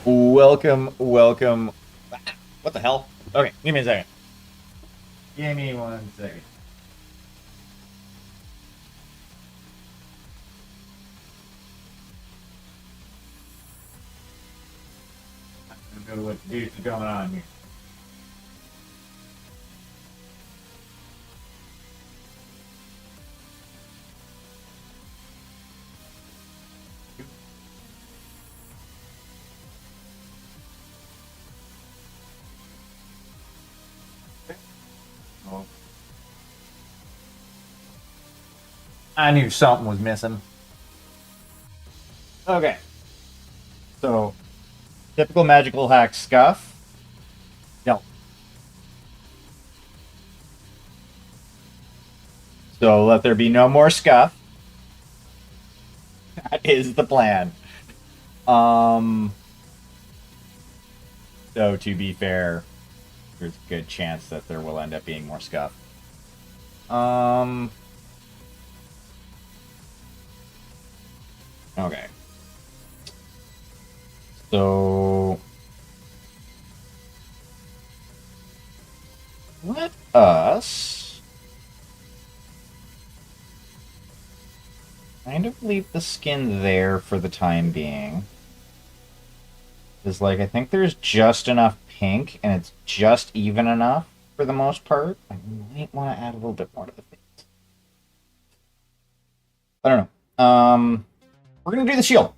Welcome, welcome. What the hell? Okay, give me a second. Give me 1 second. I don't know what the deuce is going on here. Oh. I knew something was missing. Okay. So, typical magical hack scuff. No. So, let there be no more scuff. That is the plan. So to be fair, there's a good chance that there will end up being more scuff. Okay. So let us kind of leave the skin there for the time being. Because, like, I think there's just enough pink, and it's just even enough for the most part. I might want to add a little bit more to the face. I don't know. We're gonna do the shield.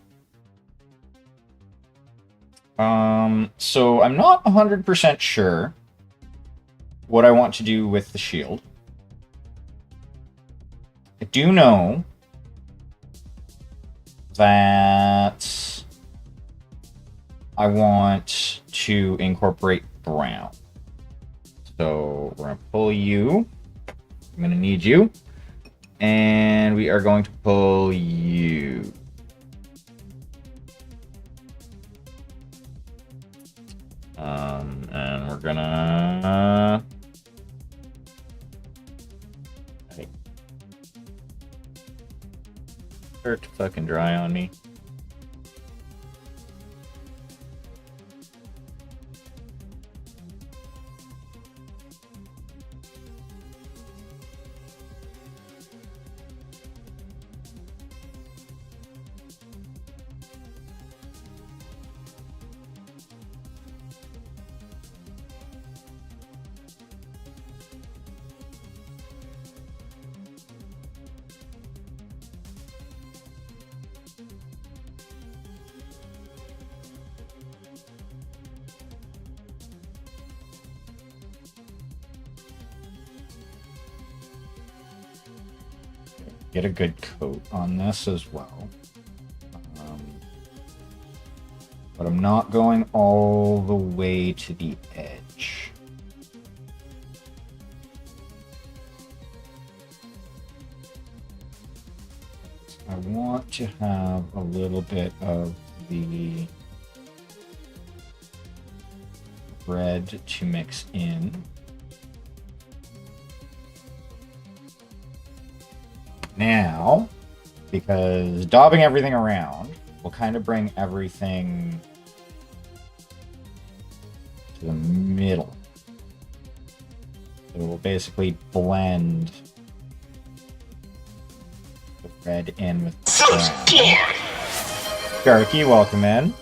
So I'm not 100% sure what I want to do with the shield. I do know that I want to incorporate brown. So we're going to pull you. I'm going to need you. And we are going to pull you. And we're going to... Start to fucking dry on me. Get a good coat on this as well. But I'm not going all the way to the edge. I want to have a little bit of the red to mix in. Now, because daubing everything around will kind of bring everything to the middle. So it will basically blend the red in with the brown. Sharky, welcome in.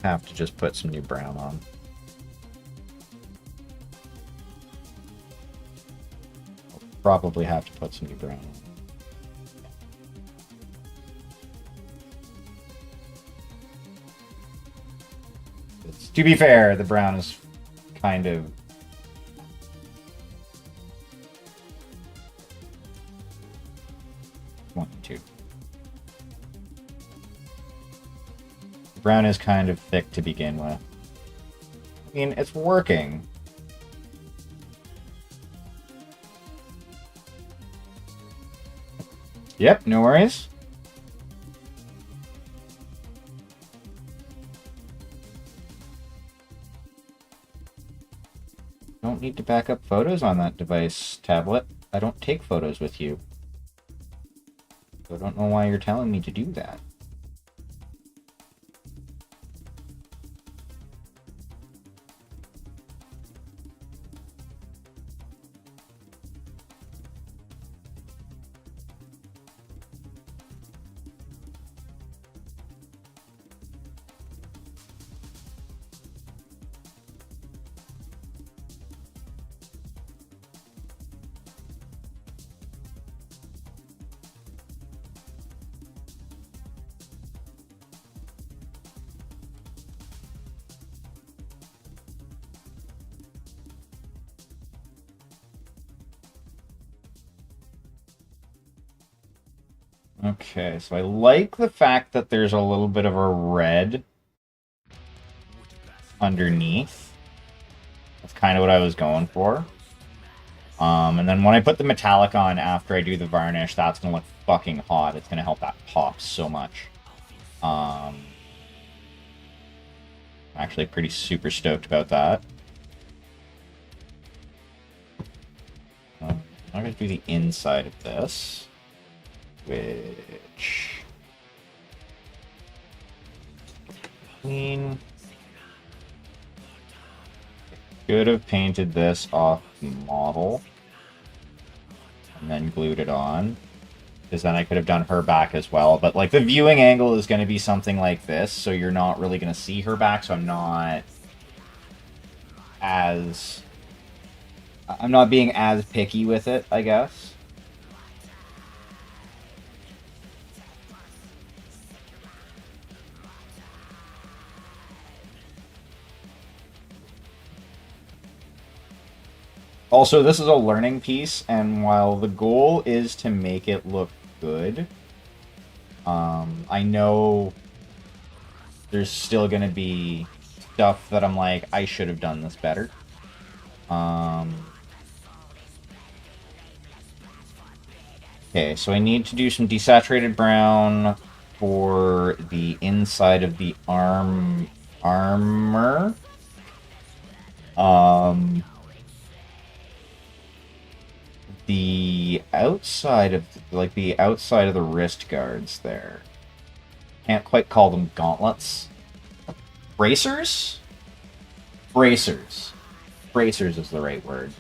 Have to just put some new brown on. I'll probably have to put some new brown on. To be fair, the brown is kind of one, two. Brown is kind of thick to begin with. I mean, it's working. Yep, no worries. Don't need to back up photos on that device tablet. I don't take photos with you. So I don't know why you're telling me to do that. Okay, so I like the fact that there's a little bit of a red underneath. That's kind of what I was going for. And then when I put the metallic on after I do the varnish, that's going to look fucking hot. It's going to help that pop so much. Actually pretty super stoked about that. I'm going to do the inside of this, which... clean. Could have painted this off the model and then glued it on, because then I could have done her back as well. But like the viewing angle is going to be something like this, so you're not really going to see her back. So I'm not being as picky with it, I guess. Also, this is a learning piece, and while the goal is to make it look good, I know there's still going to be stuff that I'm like, I should have done this better. Okay, so I need to do some desaturated brown for the inside of the armor. The outside of the outside of the wrist guards there. Can't quite call them gauntlets. Bracers? Bracers. Bracers is the right word.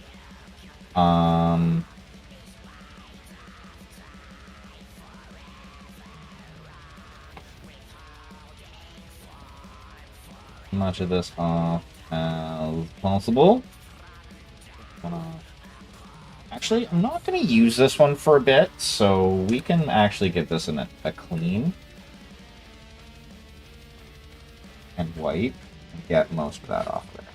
Much of this off as possible. Actually, I'm not going to use this one for a bit, so we can actually get this in a clean and white and get most of that off there.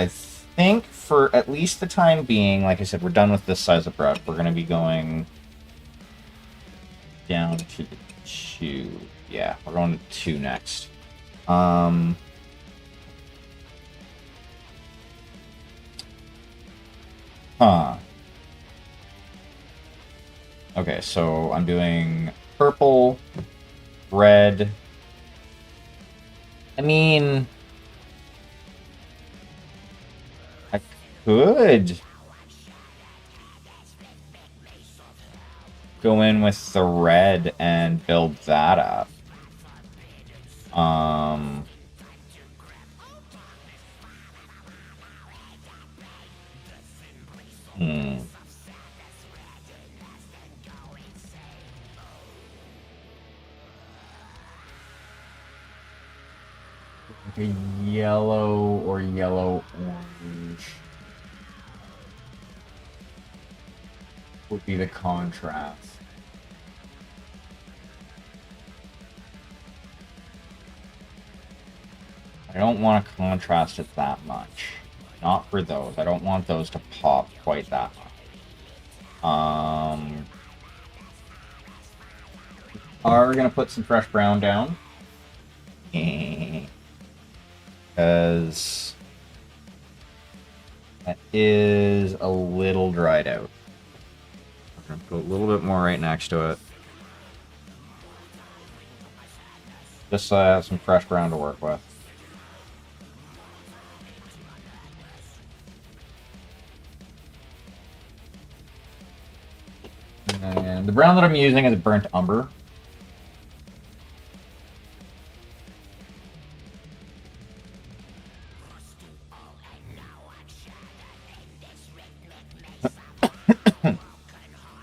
I think for at least the time being, like I said, we're done with this size of brush. We're going to be going down to the 2. Yeah, we're going to 2 next. Okay, so I'm doing purple, red. I mean, I could go in with the red and build that up. A yellow or yellow-orange would be the contrast. I don't want to contrast it that much. Not for those. I don't want those to pop quite that much. Are gonna put some fresh brown down. Because that is a little dried out. I'm gonna put a little bit more right next to it. Just so I have some fresh brown to work with. And the brown that I'm using is burnt umber.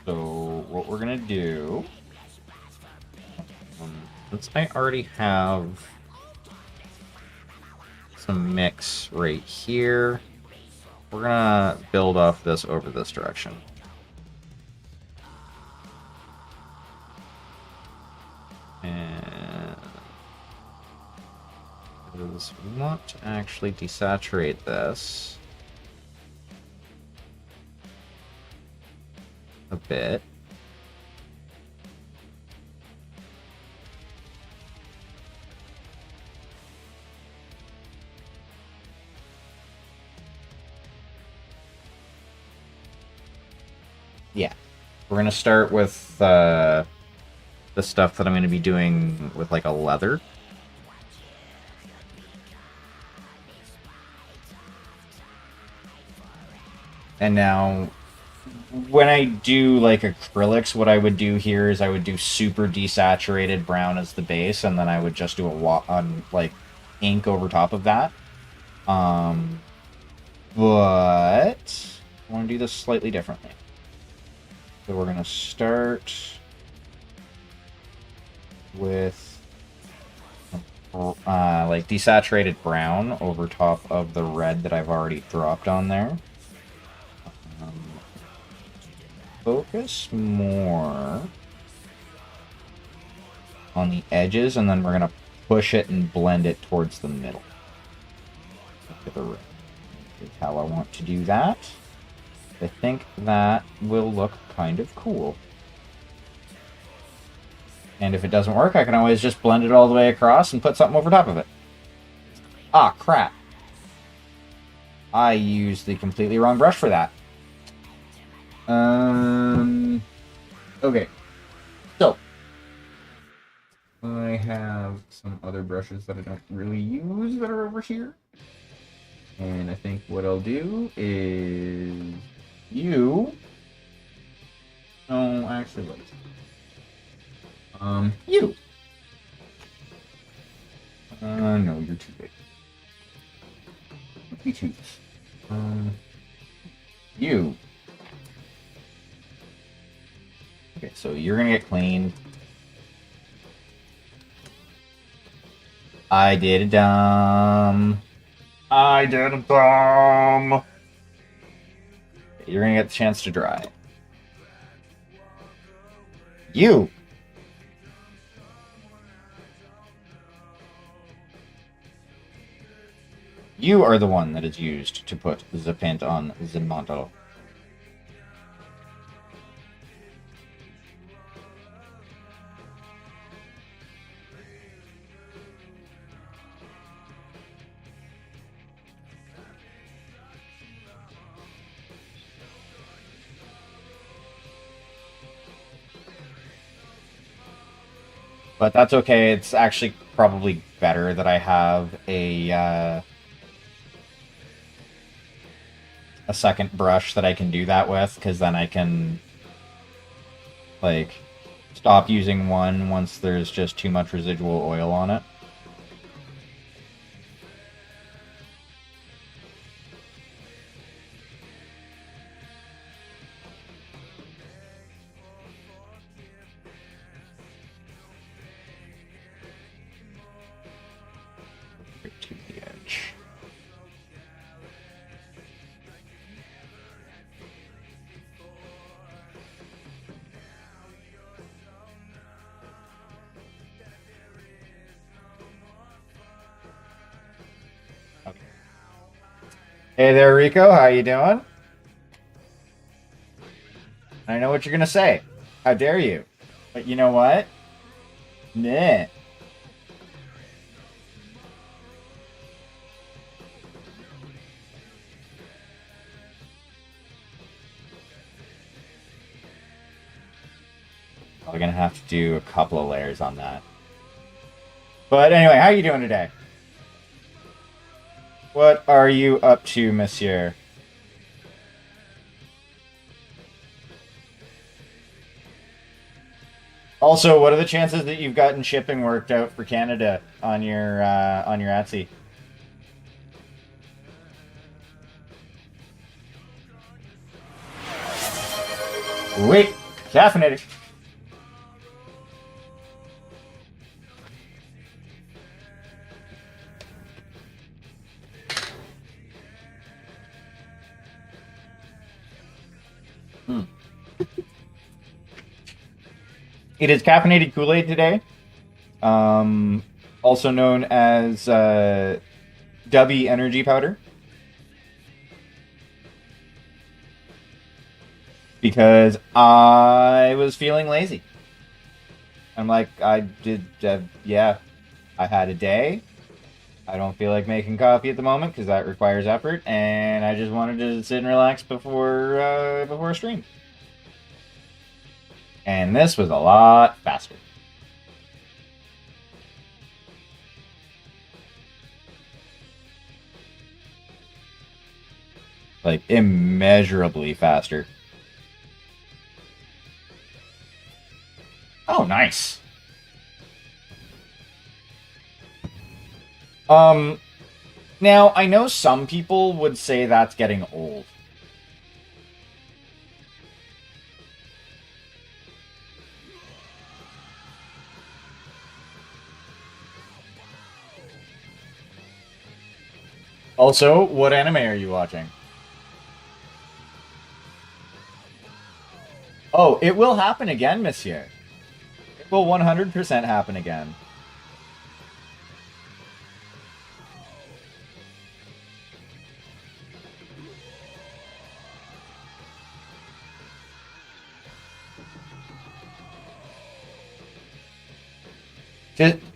So what we're gonna do, since I already have some mix right here, we're gonna build off this over this direction. And we want to actually desaturate this a bit. Yeah, we're gonna start with the stuff that I'm gonna be doing with like a leather. And now, when I do like acrylics, what I would do here is I would do super desaturated brown as the base, and then I would just do like ink over top of that. But I want to do this slightly differently. So we're gonna start with like desaturated brown over top of the red that I've already dropped on there. Focus more on the edges, and then we're gonna push it and blend it towards the middle. Is how I want to do that. I think that will look kind of cool. And if it doesn't work, I can always just blend it all the way across and put something over top of it. Ah, crap. I used the completely wrong brush for that. Okay. So, I have some other brushes that I don't really use that are over here. And I think what I'll do is you. Oh, actually, wait. You. No, you're too big. Me too. You. Okay, so you're gonna get cleaned. I did a dumb. You're gonna get the chance to dry. You. You are the one that is used to put the paint on the model. But that's okay. It's actually probably better that I have a second brush that I can do that with, because then I can like stop using one once there's just too much residual oil on it. To the edge. Okay. Hey there, Rico. How you doing? I know what you're gonna say. How dare you? But you know what? Nah. We're gonna have to do a couple of layers on that. But anyway, how are you doing today? What are you up to, monsieur? Also, what are the chances that you've gotten shipping worked out for Canada on your Etsy? Wait, caffeinated. Hmm. It is caffeinated Kool-Aid today, also known as Dubby Energy Powder, because I was feeling lazy. I'm like, yeah, I had a day. I don't feel like making coffee at the moment because that requires effort, and I just wanted to sit and relax before a stream. And this was a lot faster. Like immeasurably faster. Oh, nice. Um, Now I know some people would say that's getting old. Also, what anime are you watching? Oh, it will happen again, monsieur. It will 100% happen again.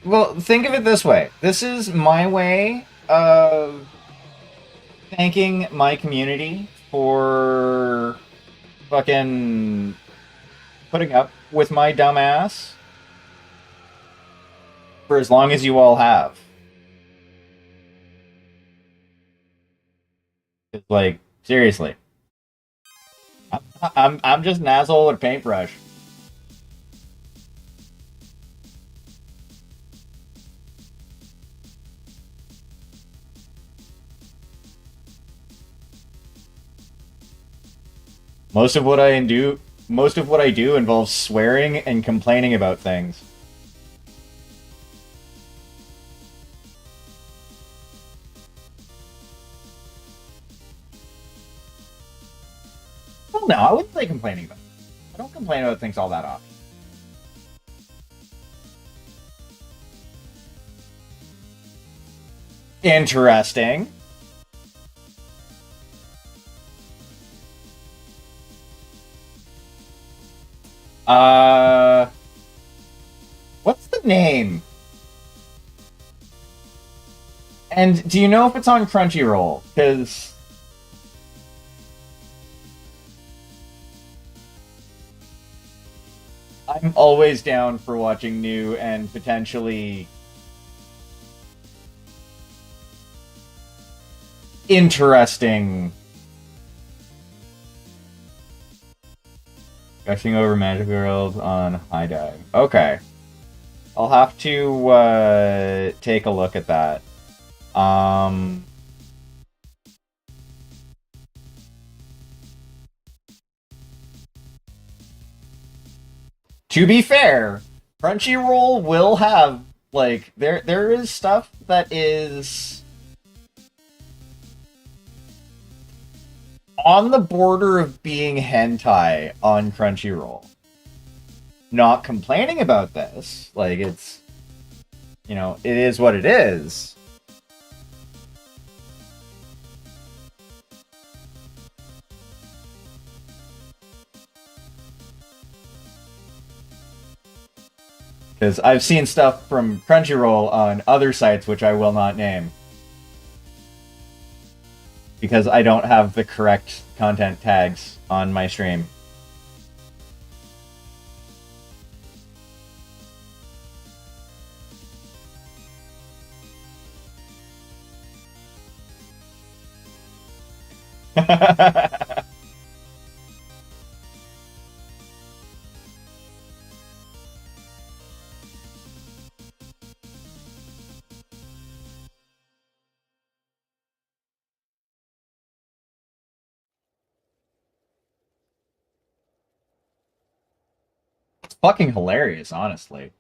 Well, think of it this way. This is my way of thanking my community for fucking putting up with my dumbass for as long as you all have. It's like, seriously. I'm just an asshole with a paintbrush. Most of what I do most of what I do involves swearing and complaining about things. Well, no, I wouldn't say complaining about it. I don't complain about things all that often. Interesting. Uh, what's the name? And do you know if it's on Crunchyroll? Because I'm always down for watching new and potentially interesting. Gushing over Magic Girls on High Dive. Okay. I'll have to take a look at that. Um, to be fair, Crunchyroll will have like there is stuff that is on the border of being hentai on Crunchyroll. Not complaining about this. Like it's it is what it is. Because I've seen stuff from Crunchyroll on other sites which I will not name. Because I don't have the correct content tags on my stream. fucking hilarious, honestly.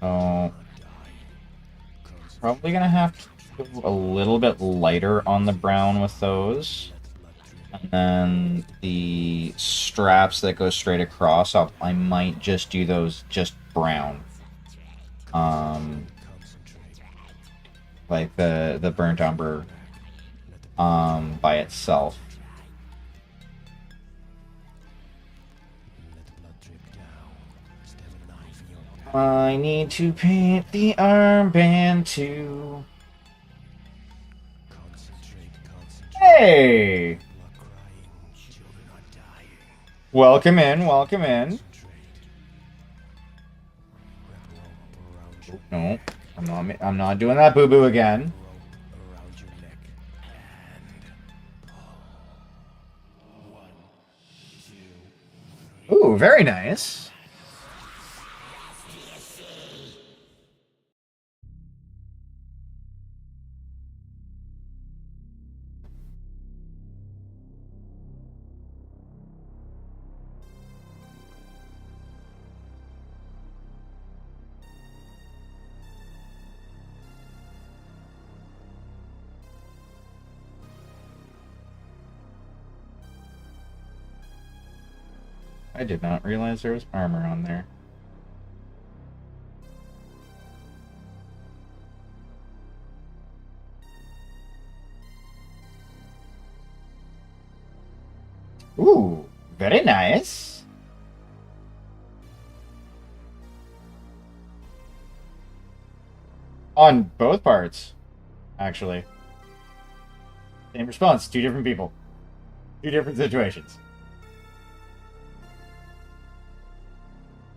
So probably gonna have to go a little bit lighter on the brown with those. And then the straps that go straight across, I might just do those just brown. Um, like the burnt umber by itself. I need to paint the armband too. Hey! Welcome in, welcome in. No, I'm not doing that boo-boo again. Ooh, very nice. I did not realize there was armor on there. Ooh, very nice. On both parts, actually. Same response, two different people. Two different situations.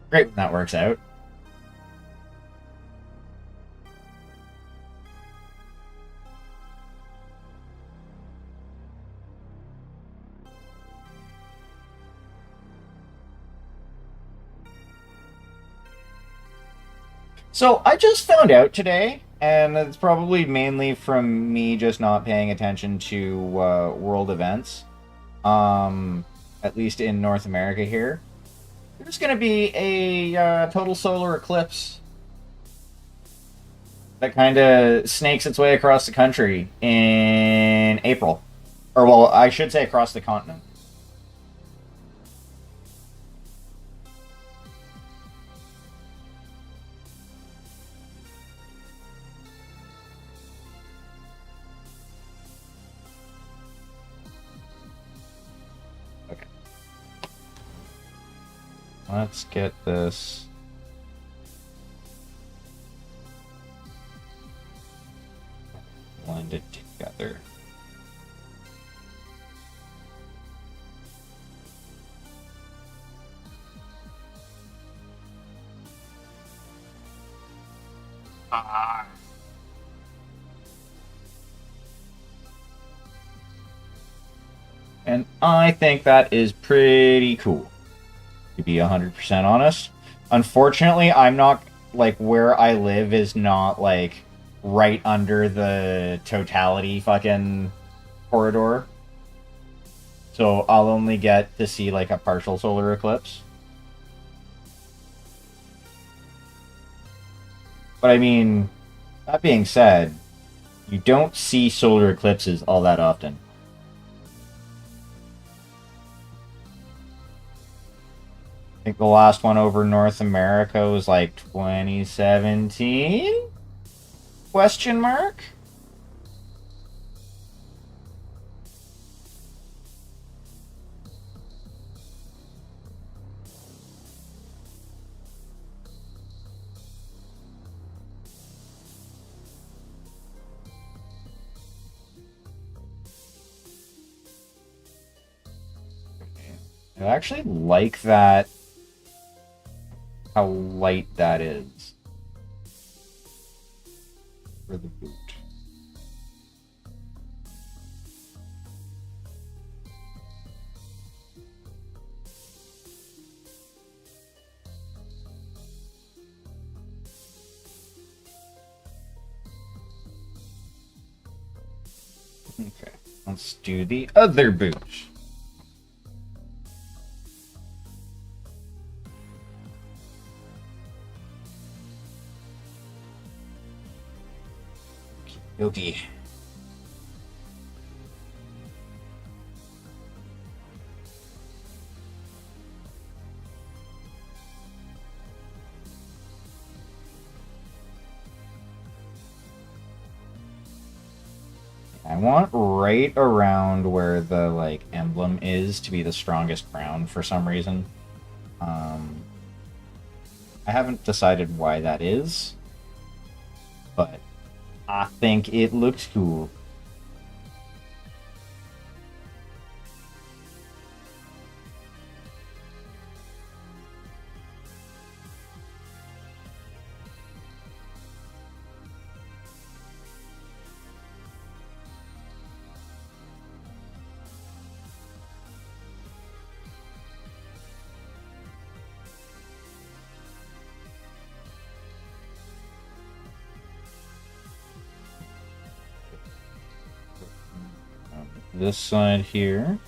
Great when that works out. So I just found out today, and it's probably mainly from me just not paying attention to world events, um, at least in North America here. There's going to be a total solar eclipse that kind of snakes its way across the country in April. Or, well, I should say across the continent. Okay. Let's get this. Blended together. And I think that is pretty cool, to be 100% honest. Unfortunately, I'm not, like, where I live is not, like, right under the totality fucking corridor. So I'll only get to see, like, a partial solar eclipse. But I mean, that being said, you don't see solar eclipses all that often. I think the last one over North America was like 2017? Question mark? I actually like that, how light that is for the boot. Okay, let's do the other boot. Okay. I want right around where the like emblem is to be the strongest brown for some reason. I haven't decided why that is, but I think it looks cool. This side here.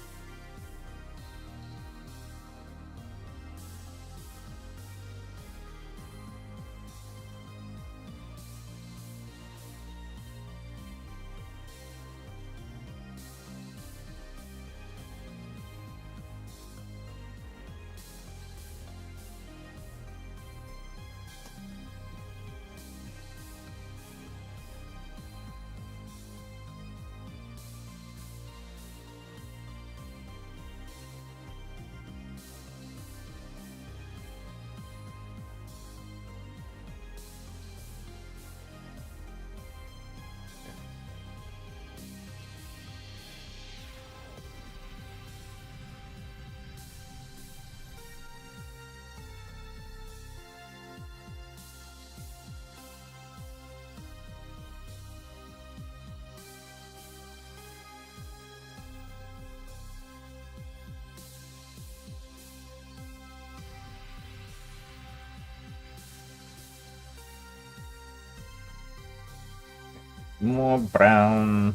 More brown.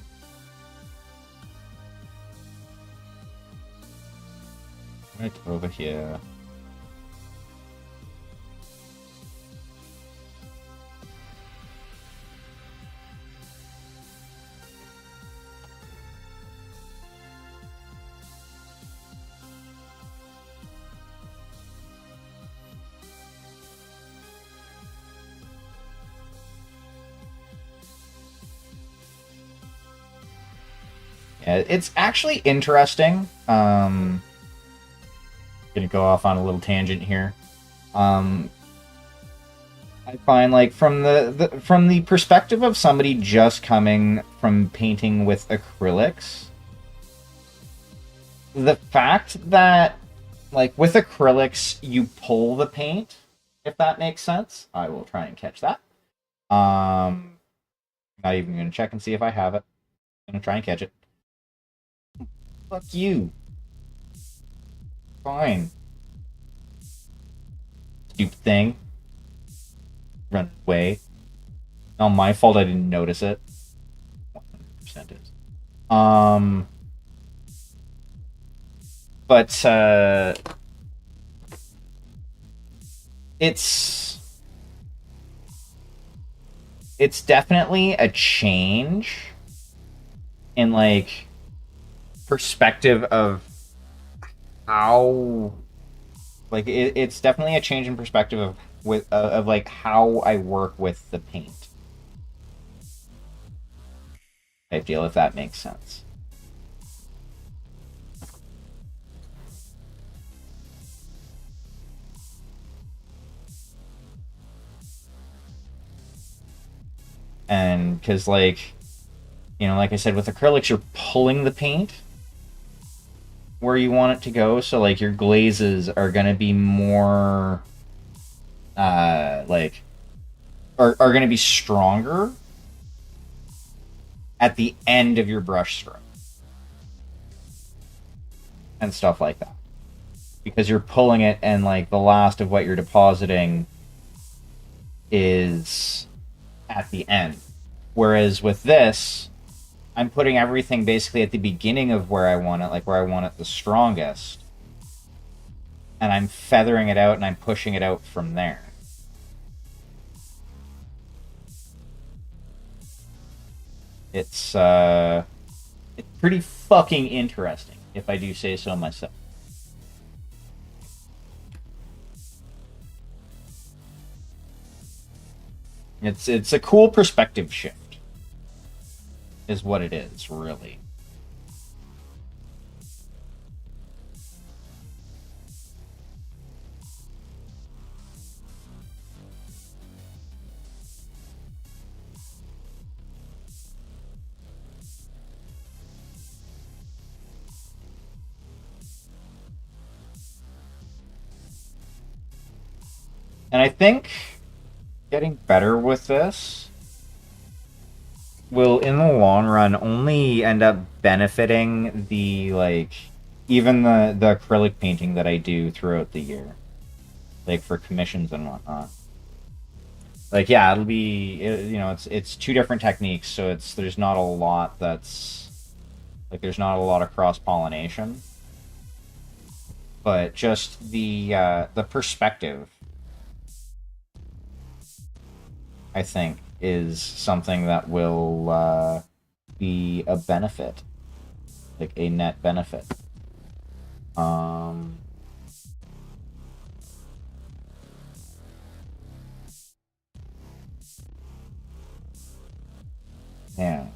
Right over here. Yeah, it's actually interesting. Gonna go off on a little tangent here. Um, I find like from from the perspective of somebody just coming from painting with acrylics, the fact that like with acrylics you pull the paint, if that makes sense. I will try and catch that. Not even gonna check and see if I have it. I'm gonna try and catch it. Fuck you. Fine. Stupid thing. Run away. Not my fault I didn't notice it. 100% is. But it's definitely a change in like perspective of how like it's definitely a change in perspective of like how I work with the paint. I feel if that makes sense. And because like like I said with acrylics you're pulling the paint where you want it to go, so like your glazes are going to be more like are going to be stronger at the end of your brush stroke and stuff like that, because you're pulling it and like the last of what you're depositing is at the end. Whereas with this, I'm putting everything basically at the beginning of where I want it, like where I want it the strongest. And I'm feathering it out and I'm pushing it out from there. It's pretty fucking interesting, if I do say so myself. It's a cool perspective shift, is what it is, really. And I think getting better with this will, in the long run, only end up benefiting the, like, even the acrylic painting that I do throughout the year. Like, for commissions and whatnot. Like, yeah, it'll be, you know, it's two different techniques, so there's not a lot that's, like, there's not a lot of cross-pollination. But just the perspective, I think, is something that will be a benefit, like a net benefit. Yeah.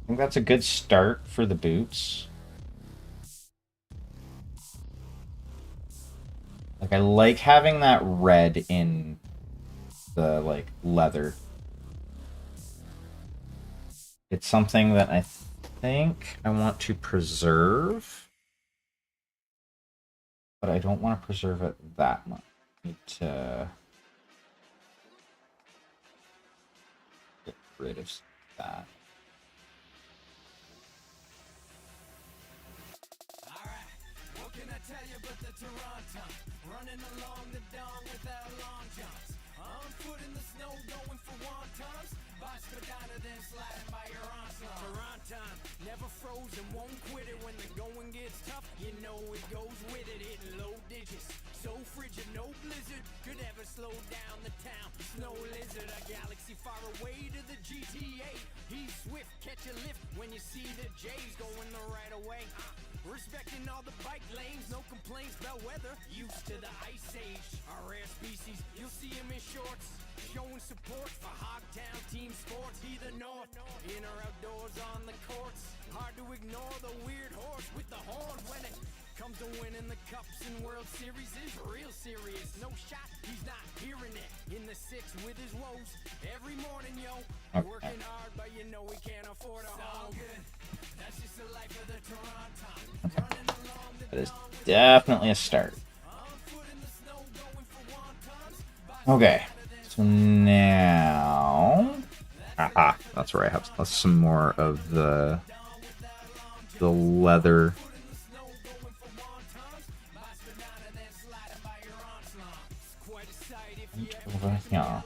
I think that's a good start for the boots. Like, I like having that red in the, like, leather. It's something that I think I want to preserve, but I don't want to preserve it that much. I need to get rid of that. Running along the dawn without long jumps. On foot in the snow, going for wontons. By Spadina, then sliding by your onslaught. Toronton, never frozen, won't quit it when the going gets tough. You know it goes with it, hitting low digits. So frigid, no blizzard could ever slow down the town. Snow lizard, a galaxy far away to the GTA. He's swift, catch a lift when you see the J's going the right away. Respecting all the bike lanes, no complaints about weather. Used to the ice age, our rare species, you'll see him in shorts. Showing support for Hogtown team sports. Either north, in or outdoors on the courts. Hard to ignore the weird horse with the horn when it comes to winning the cups and World Series is real serious. No shot, he's not hearing it. In the six with his woes. Every morning, yo, working hard, but you know we can't afford a home. That's just the life of the Toronto. Running along the That is definitely a start. Okay, so now, that's where I have some more of the leather. Over here.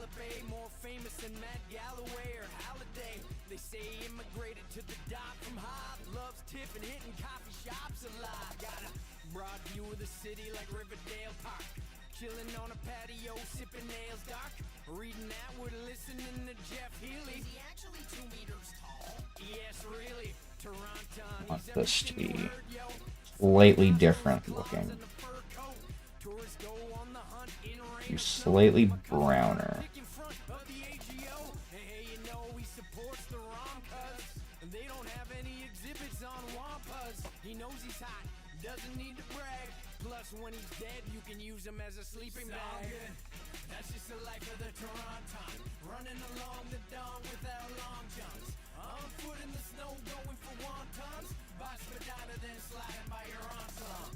Chilling on a patio, sipping nails dark. Reading Atwood, listening to Jeff Healy. Is he actually 2 meters tall? Yes, really. Toronto. I want this to be slightly different looking. Be slightly browner. They don't have any exhibits on Wampas. He knows he's hot, doesn't need to brag. Plus, when he's dead, you can use him as a sleeping bag. That's just the life of the Toronto. Running along the dawn without long jumps. On foot in the snow, going for wontons. By Spadina, then sliding by your onslaught.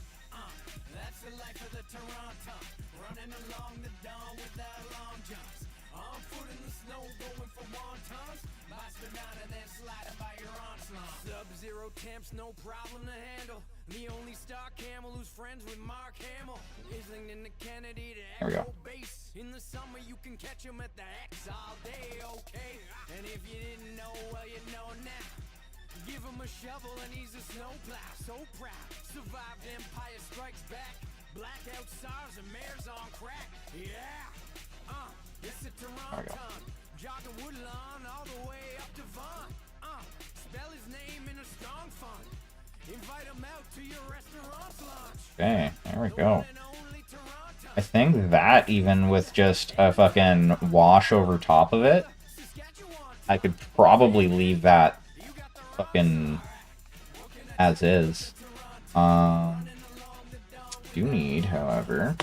That's the life of the Toronto. Running along the dawn without long jumps. On foot in the snow, going for wontons. By Spadina, then sliding by your onslaught. Sub-zero Temp's no problem to handle. The only star camel who's friends with Mark Hamill. Isling to Kennedy to There we go. Echo Base. In the summer you can catch him at the X all day, okay? And if you didn't know, well you know now. Give him a shovel and he's a snowplow. So proud, survived Empire Strikes Back. Blackout SARS and mares on crack. Yeah, it's a Toronto. Jogging Woodlawn all the way up to Vaughan. Spell his name in a strong font. Invite him out to your restaurant's lunch. Okay, there we go. I think that even with just a fucking wash over top of it, I could probably leave that fucking as is. Do need, however,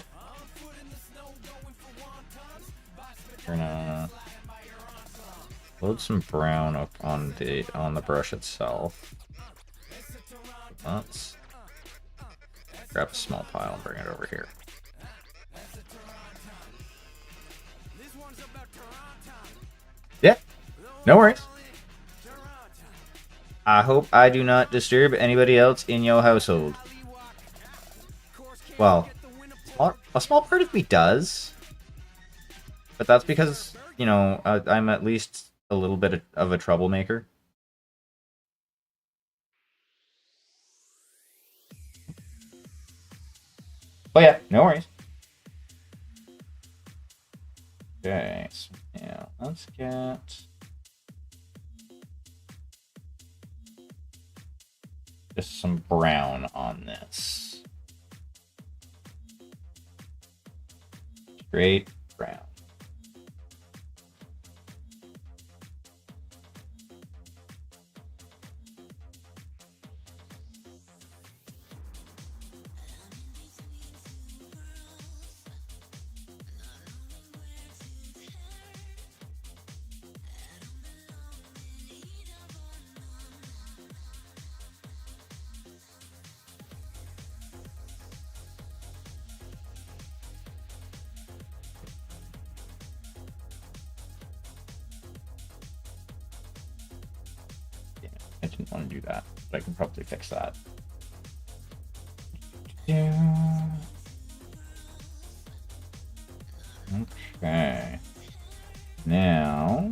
we're gonna load some brown up on the brush itself. Let's grab a small pile and bring it over here. Yeah, no worries. I hope I do not disturb anybody else in your household. Well, a small part of me does. But that's because, you know, I'm at least a little bit of a troublemaker. Oh yeah, no worries. Okay, so yeah, let's get just some brown on this. Straight brown. I didn't want to do that, but I can probably fix that. Okay. Now,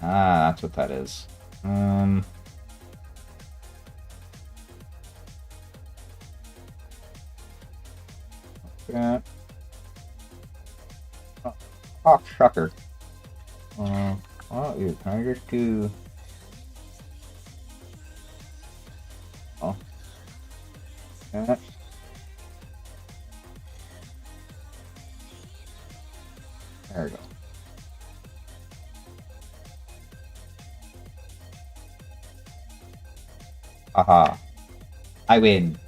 that's what that is. Okay. Oh, shocker. Oh, you can I just do... Oh. Okay. There we go. Aha. I win.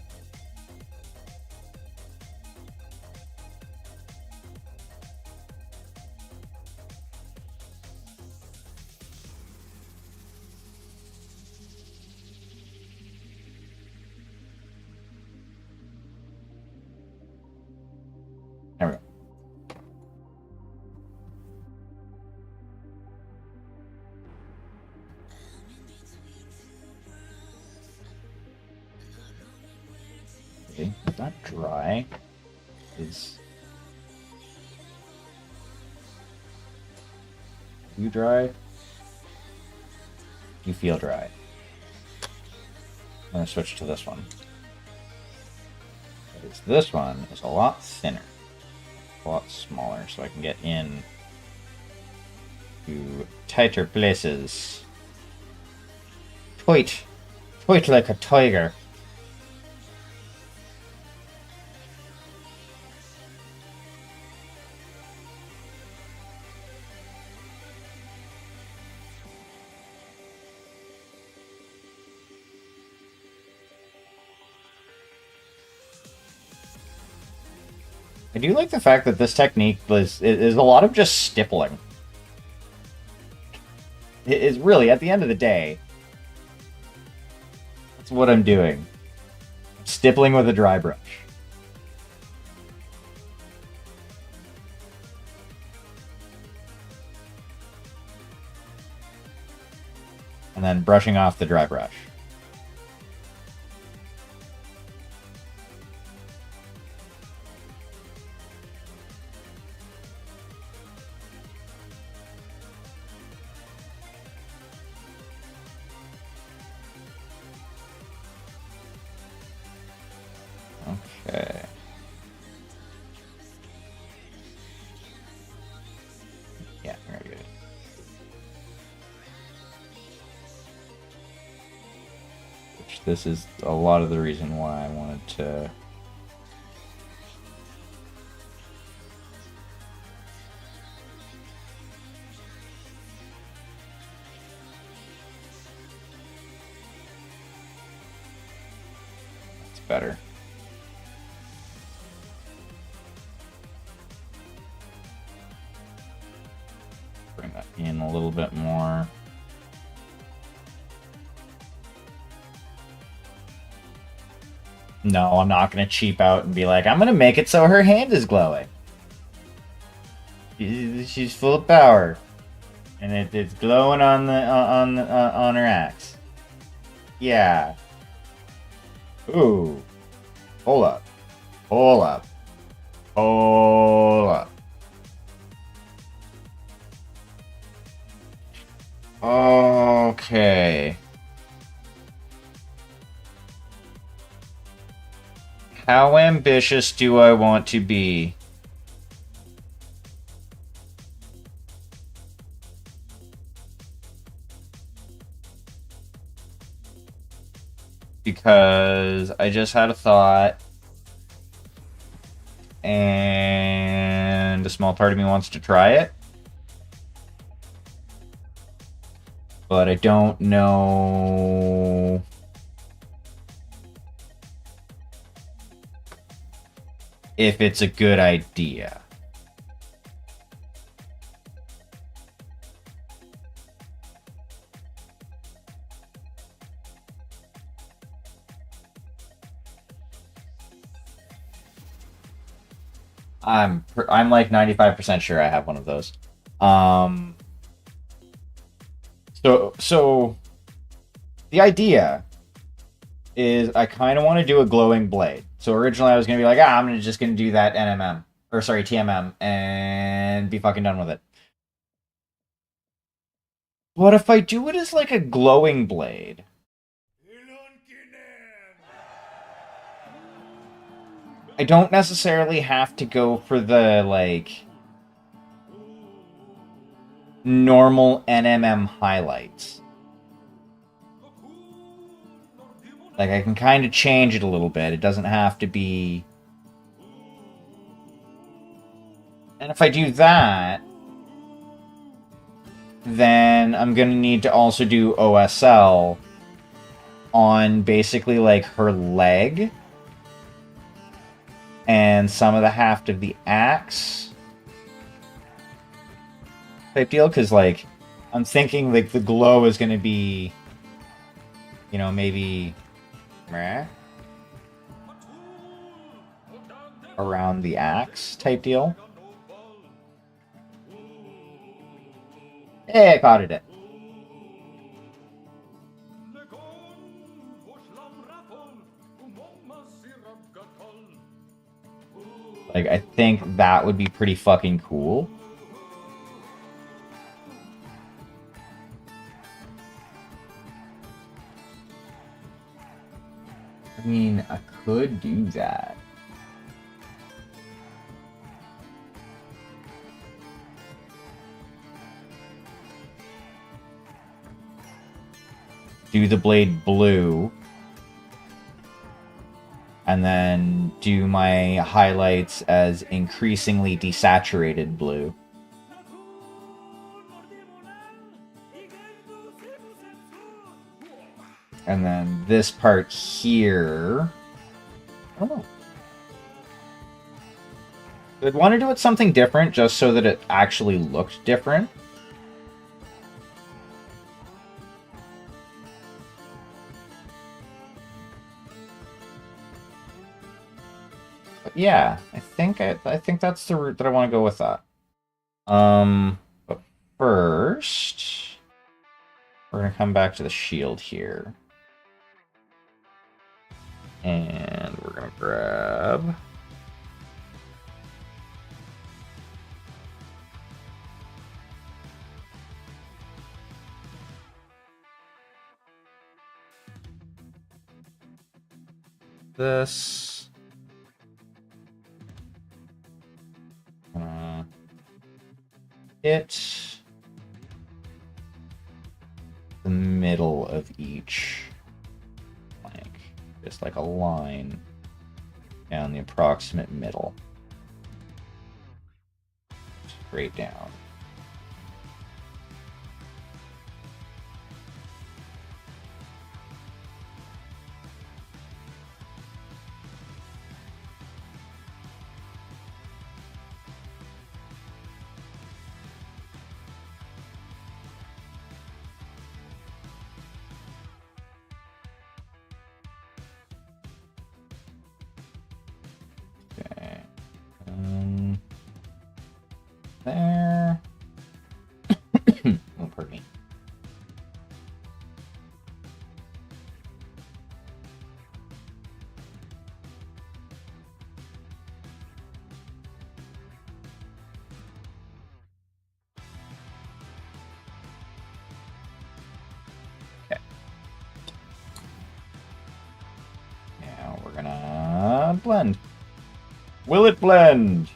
There we go. Okay, is that dry? Is you dry? You feel dry. I'm gonna switch to this one. Because this one is a lot thinner, a lot smaller, so I can get in to tighter places. Fight like a tiger. I do like the fact that this technique is a lot of just stippling. It is really, at the end of the day, that's what I'm doing. Stippling with a dry brush. And then brushing off the dry brush. Okay. Yeah, very good. Which this is a lot of the reason why I wanted to... It's better. Bring that in a little bit more. No, I'm not going to cheap out and be like, I'm going to make it so her hand is glowing. She's full of power, and it's glowing on on her axe. Yeah. Ooh. Hold up. Hold up. Hold up. Okay. How ambitious do I want to be? Because I just had a thought, and a small part of me wants to try it, but I don't know if it's a good idea. I'm like 95% sure I have one of those. So the idea is I kind of want to do a glowing blade. So originally I was gonna be like, I'm just gonna do that NMM or sorry TMM and be fucking done with it. What if I do it as like a glowing blade? I don't necessarily have to go for the like normal NMM highlights. Like, I can kind of change it a little bit. It doesn't have to be... And if I do that, then I'm going to need to also do OSL on basically, like, her leg and some of the haft of the axe type deal. Because, like, I'm thinking, like, the glow is going to be, you know, maybe... around the axe type deal. Hey, I caught it. Like, I think that would be pretty fucking cool. I mean, I could do that. Do the blade blue. And then do my highlights as increasingly desaturated blue. And then this part here... I don't know. I'd want to do it something different just so that it actually looked different. But yeah, I think that's the route that I want to go with that. But first... we're going to come back to the shield here. And we're going to grab... this. Hit the middle of each plank, just like a line down the approximate middle, straight down. Okay. There. Oh, pardon me. Okay. Now we're gonna blend. Will it blend?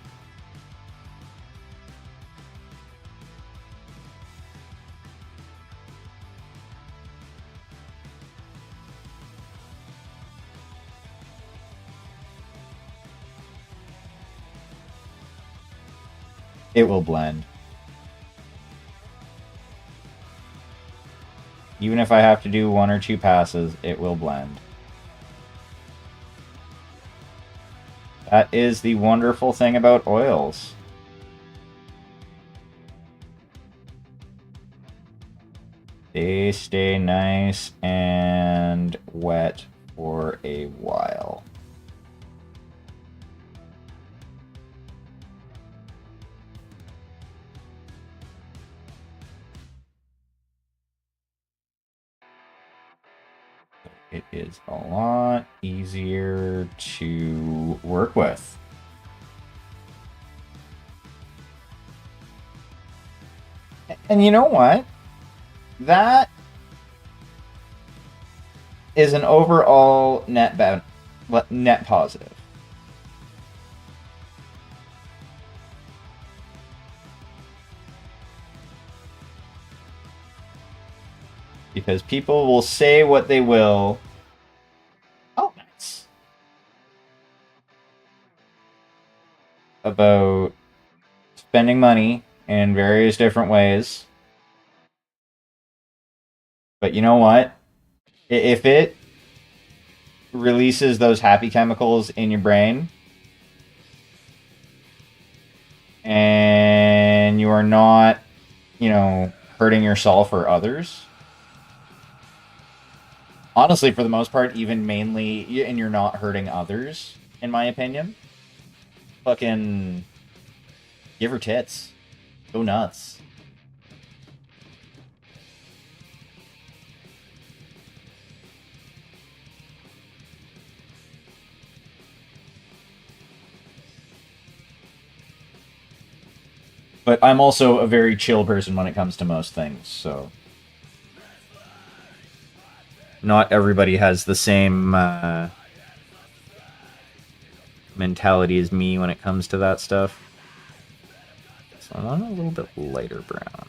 It will blend. Even if I have to do 1 or 2 passes, it will blend. That is the wonderful thing about oils. They stay nice and wet for a while. It is a lot easier to work with. And you know what? That is an overall net positive. Because people will say what they will. Oh, nice. About spending money in various different ways. But you know what? If it releases those happy chemicals in your brain, and you are not, hurting yourself or others, honestly, for the most part, even mainly, and you're not hurting others, in my opinion, fucking give her tits. Go nuts. But I'm also a very chill person when it comes to most things, so... Not everybody has the same mentality as me when it comes to that stuff. So I want a little bit lighter brown.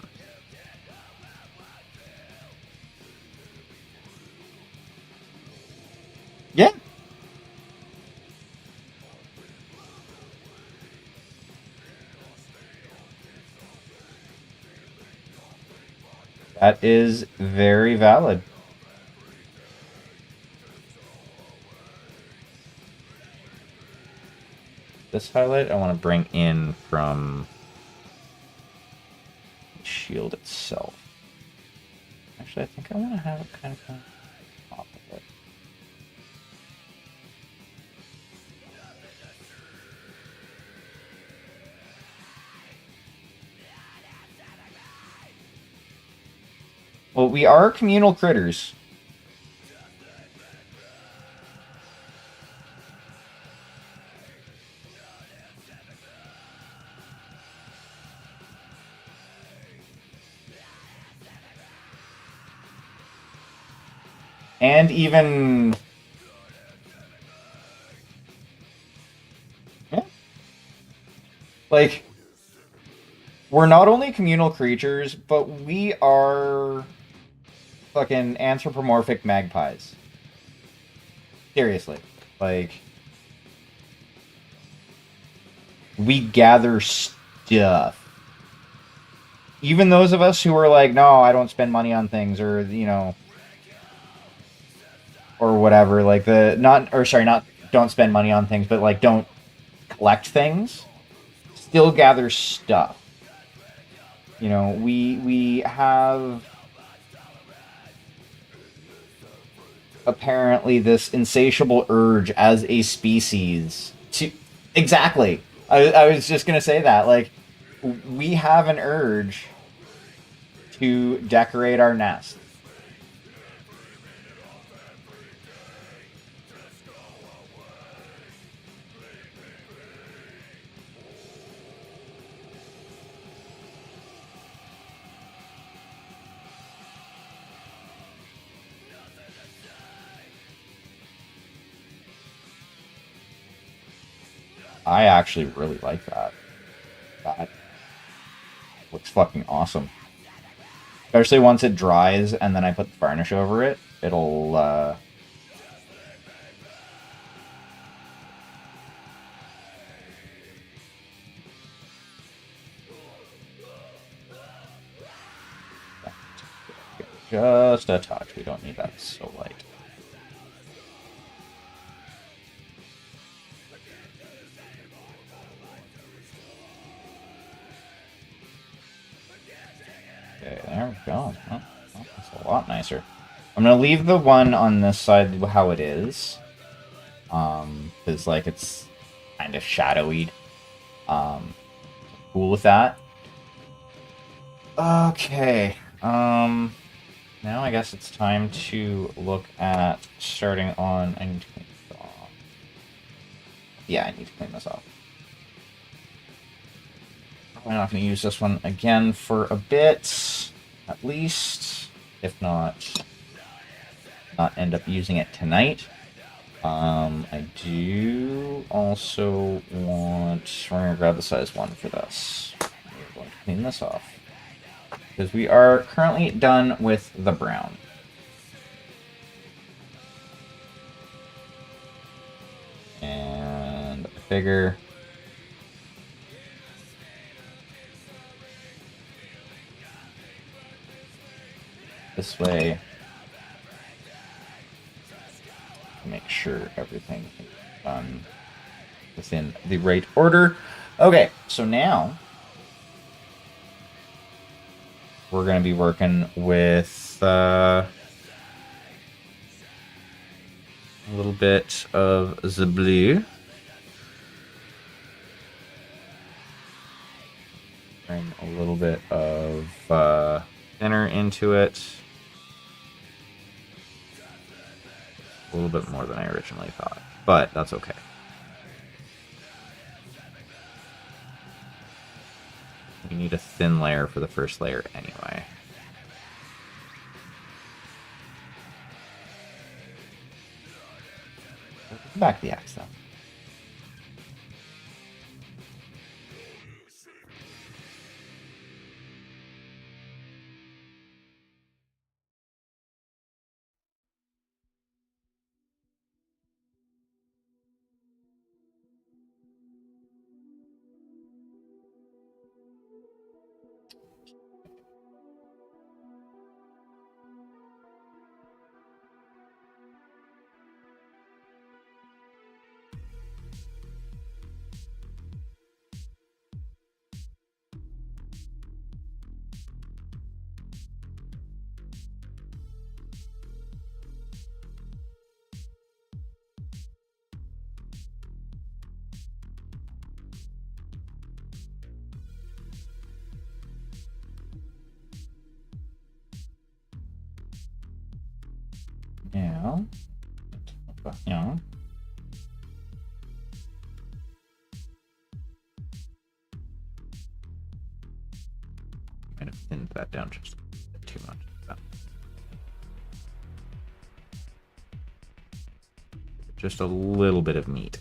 Yeah. That is very valid. This highlight I want to bring in from the shield itself. Actually, I think I want to have it kind of on top of it. Well, we are communal critters. And even... Yeah. Like, we're not only communal creatures, but we are fucking anthropomorphic magpies. Seriously. Like, we gather stuff. Even those of us who are like, no, I don't spend money on things, or, you know, or whatever, like not don't spend money on things, but like don't collect things, still gather stuff. You know, we have apparently this insatiable urge as a species to exactly. I was just gonna say that, like, we have an urge to decorate our nest. I actually really like that. That looks fucking awesome. Especially once it dries and then I put the varnish over it, it'll just a touch. We don't need that so light. Okay, there we go. Oh, that's a lot nicer. I'm gonna leave the one on this side how it is. Because like it's kind of shadowy. Cool with that. Okay. Now I guess it's time to look at starting on. I need to clean this off. Yeah, I need to clean this off. Probably not going to use this one again for a bit, at least. If not end up using it tonight. I do also want... We're going to grab the size 1 for this. We're going to clean this off. Because we are currently done with the brown. And I figure... this way... make sure everything is done within the right order. Okay, so now... we're going to be working with a little bit of the blue. Bring a little bit of thinner into it. A little bit more than I originally thought, but that's okay. We need a thin layer for the first layer anyway. Back the axe though. Yeah. Yeah. Might have thinned that down just a bit too much. Just a little bit of meat.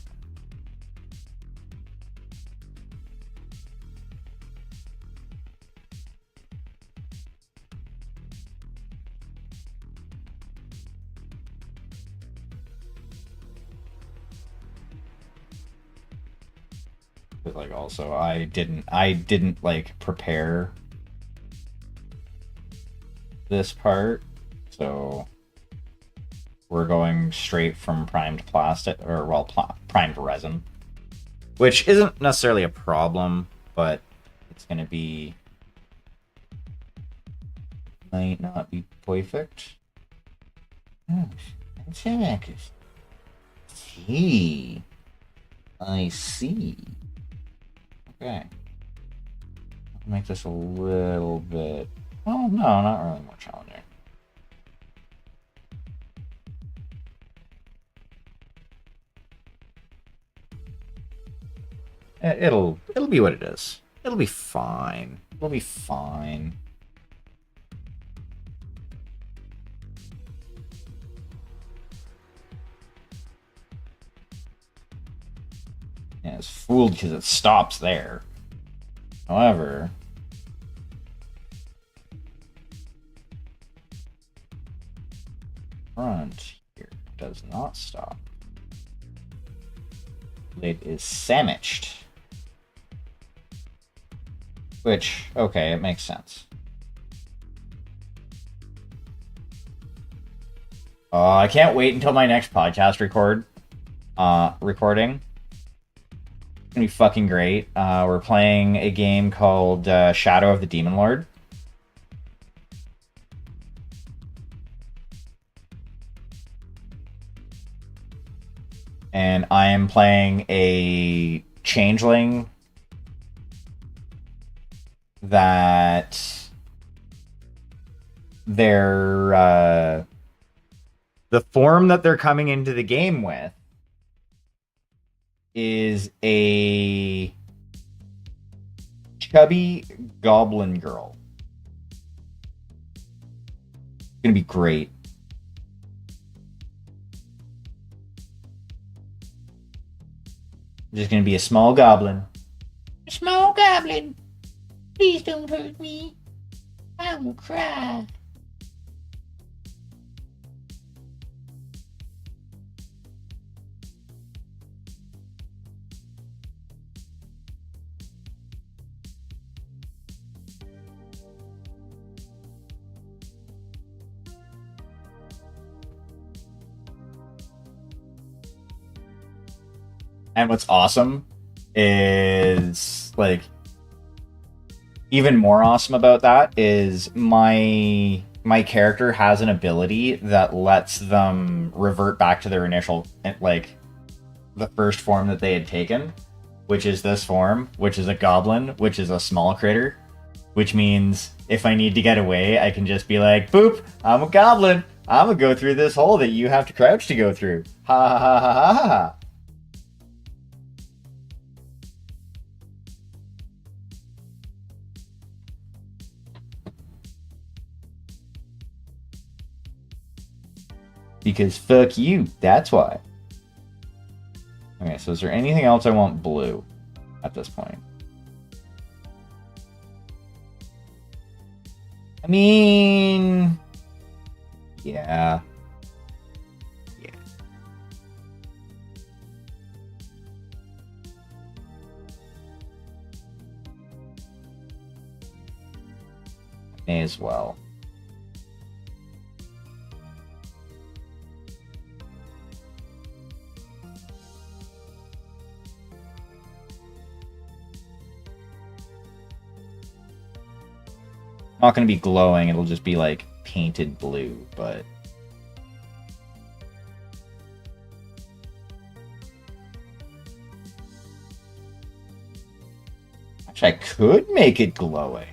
But like also I didn't like prepare this part, so we're going straight from primed plastic, or well, primed resin, which isn't necessarily a problem, but it's gonna be, might not be perfect. Oh, see, I see. Okay, I'll make this a little bit. Oh no, not really more challenging. It'll be what it is. It'll be fine. It'll be fine. Yeah, it's fooled because it stops there. However, front here does not stop. It is sandwiched. Which, okay, it makes sense. I can't wait until my next podcast recording. It's gonna be fucking great. We're playing a game called Shadow of the Demon Lord. And I am playing a changeling that they're the form that they're coming into the game with is a chubby goblin girl. It's gonna be great. Just gonna be a small goblin. A small goblin. Please don't hurt me. I will cry. And what's awesome is, like, even more awesome about that is my character has an ability that lets them revert back to their initial, like, the first form that they had taken, which is this form, which is a goblin, which is a small critter, which means if I need to get away, I can just be like, boop, I'm a goblin. I'm gonna go through this hole that you have to crouch to go through. Ha ha ha ha ha ha. Because fuck you, that's why. Okay, so is there anything else I want blue at this point? I mean, yeah. Yeah. May as well. Not going to be glowing, it'll just be like painted blue, but actually I could make it glowing.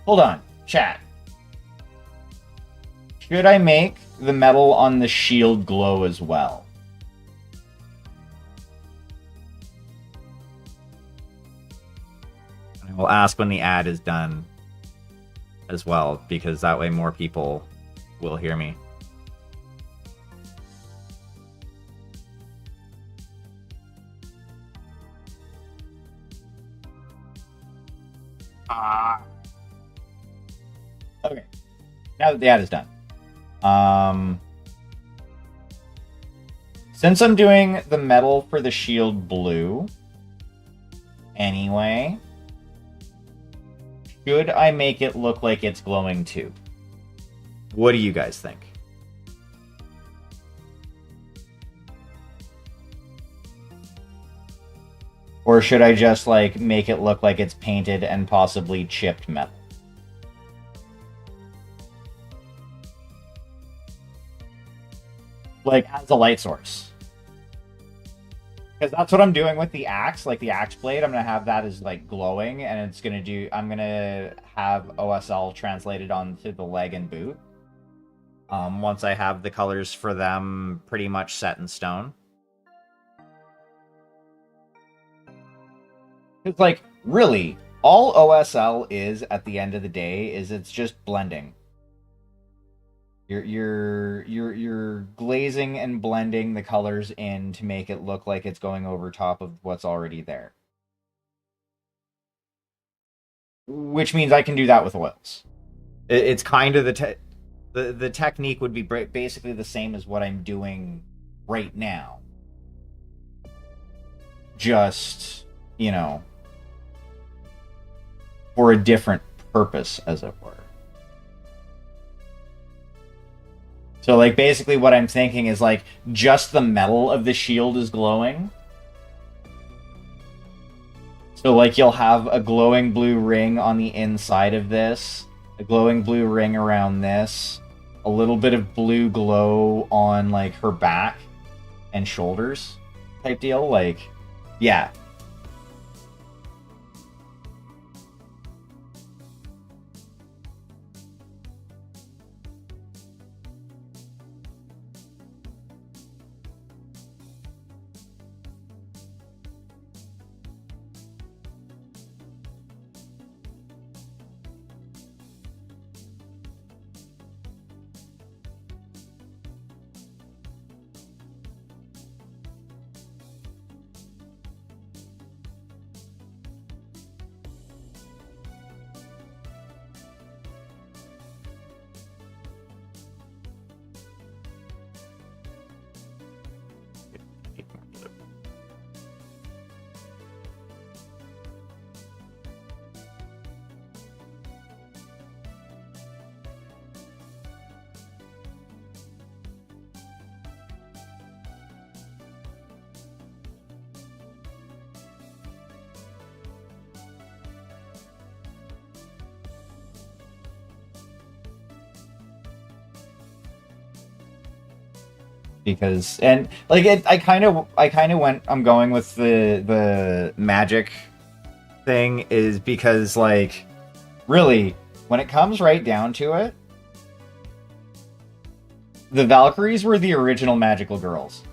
hold on, chat. Should I make the metal on the shield glow as well? I will ask when the ad is done as well, because that way more people will hear me. Okay. Now that the ad is done. Since I'm doing the metal for the shield blue, anyway, should I make it look like it's glowing too? What do you guys think? Or should I just, like, make it look like it's painted and possibly chipped metal? Like, as a light source. Because that's what I'm doing with the axe, like the axe blade. I'm going to have that as, like, glowing, and it's going to do... I'm going to have OSL translated onto the leg and boot. Once I have the colors for them pretty much set in stone. It's like, really, all OSL is at the end of the day is it's just blending. You're glazing and blending the colors in to make it look like it's going over top of what's already there. Which means I can do that with oils. It's kind of the technique would be basically the same as what I'm doing right now. Just, you know, for a different purpose, as it were. So, like, basically what I'm thinking is, like, just the metal of the shield is glowing. So, like, you'll have a glowing blue ring on the inside of this, a glowing blue ring around this, a little bit of blue glow on, like, her back and shoulders type deal. Like, yeah. Because, and like, I kind of went, I'm going with the magic thing is because, like, really, when it comes right down to it, the Valkyries were the original magical girls.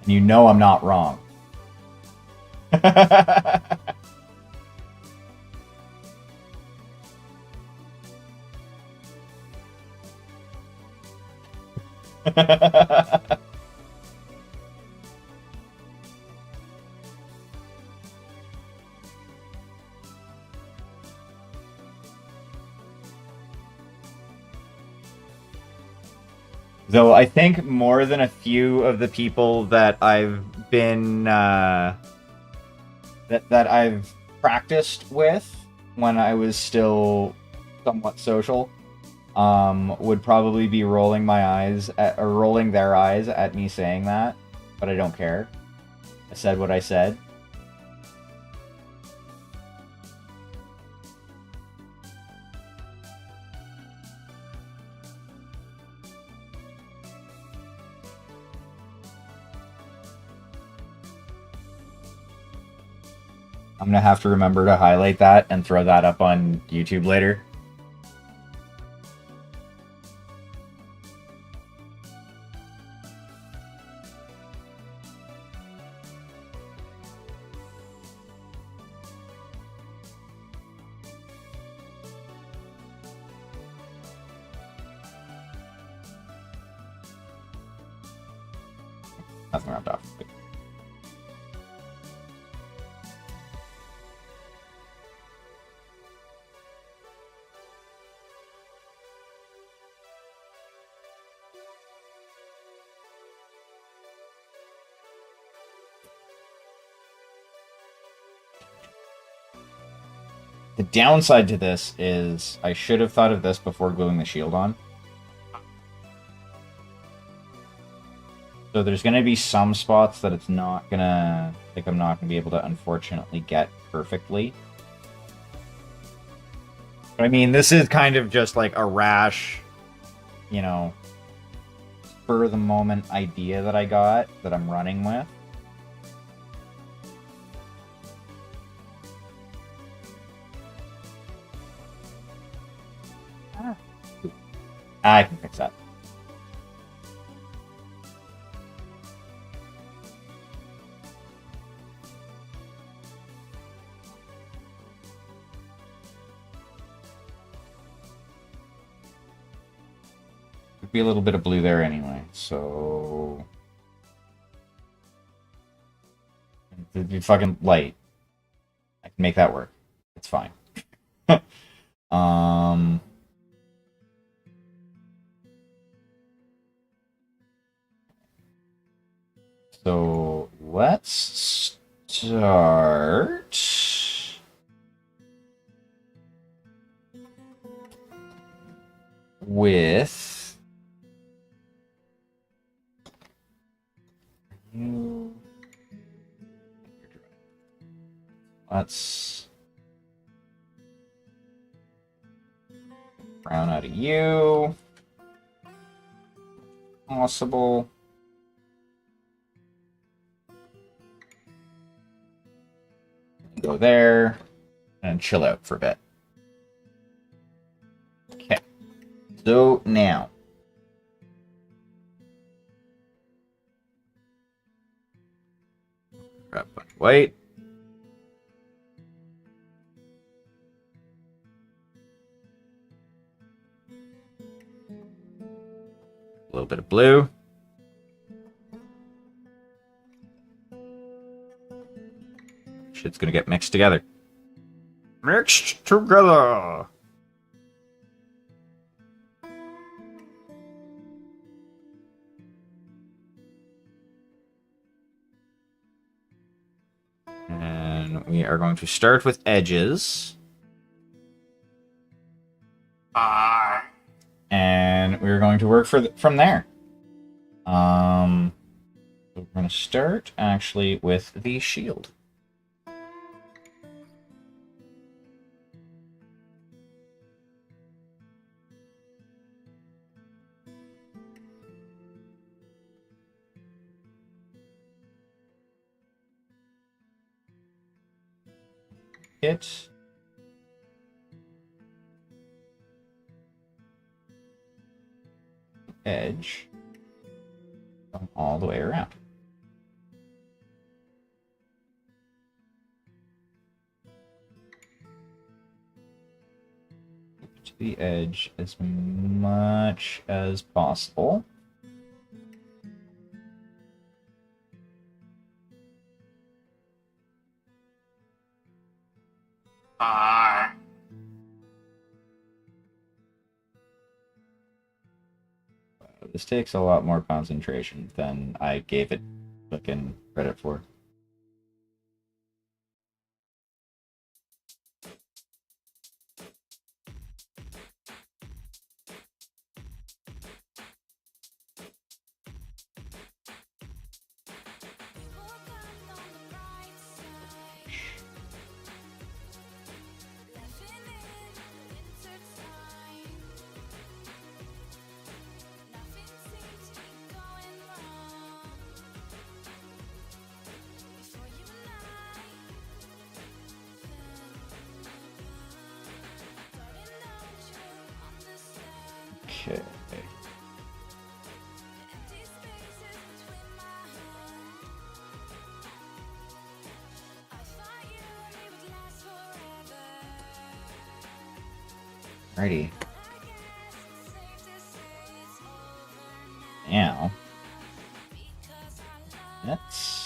And you know I'm not wrong. Though I think more than a few of the people that I've been that I've practiced with when I was still somewhat social would probably be rolling their eyes at me saying that, but I don't care. I said what I said. I'm gonna have to remember to highlight that and throw that up on YouTube later. Nothing rubbed off. The downside to this is I should have thought of this before gluing the shield on. So there's going to be some spots that it's not going to... I'm not going to be able to, unfortunately, get perfectly. But I mean, this is kind of just like a rash, you know, spur-of-the-moment idea that I got that I'm running with. I can fix that. Could be a little bit of blue there anyway, so... It'd be fucking light. I can make that work. It's fine. So let's start with you. Let's brown out of you. Possible. Go there and chill out for a bit. Okay. So now. Grab a bunch of white. A little bit of blue. Shit's gonna get mixed together. Mixed together! And we are going to start with edges. And we're going to work from there. So we're going to start actually with the shield. Hit. Edge. Come all the way around. To the edge as much as possible. This takes a lot more concentration than I gave it fucking credit for. Okay. Alrighty. Now, let's...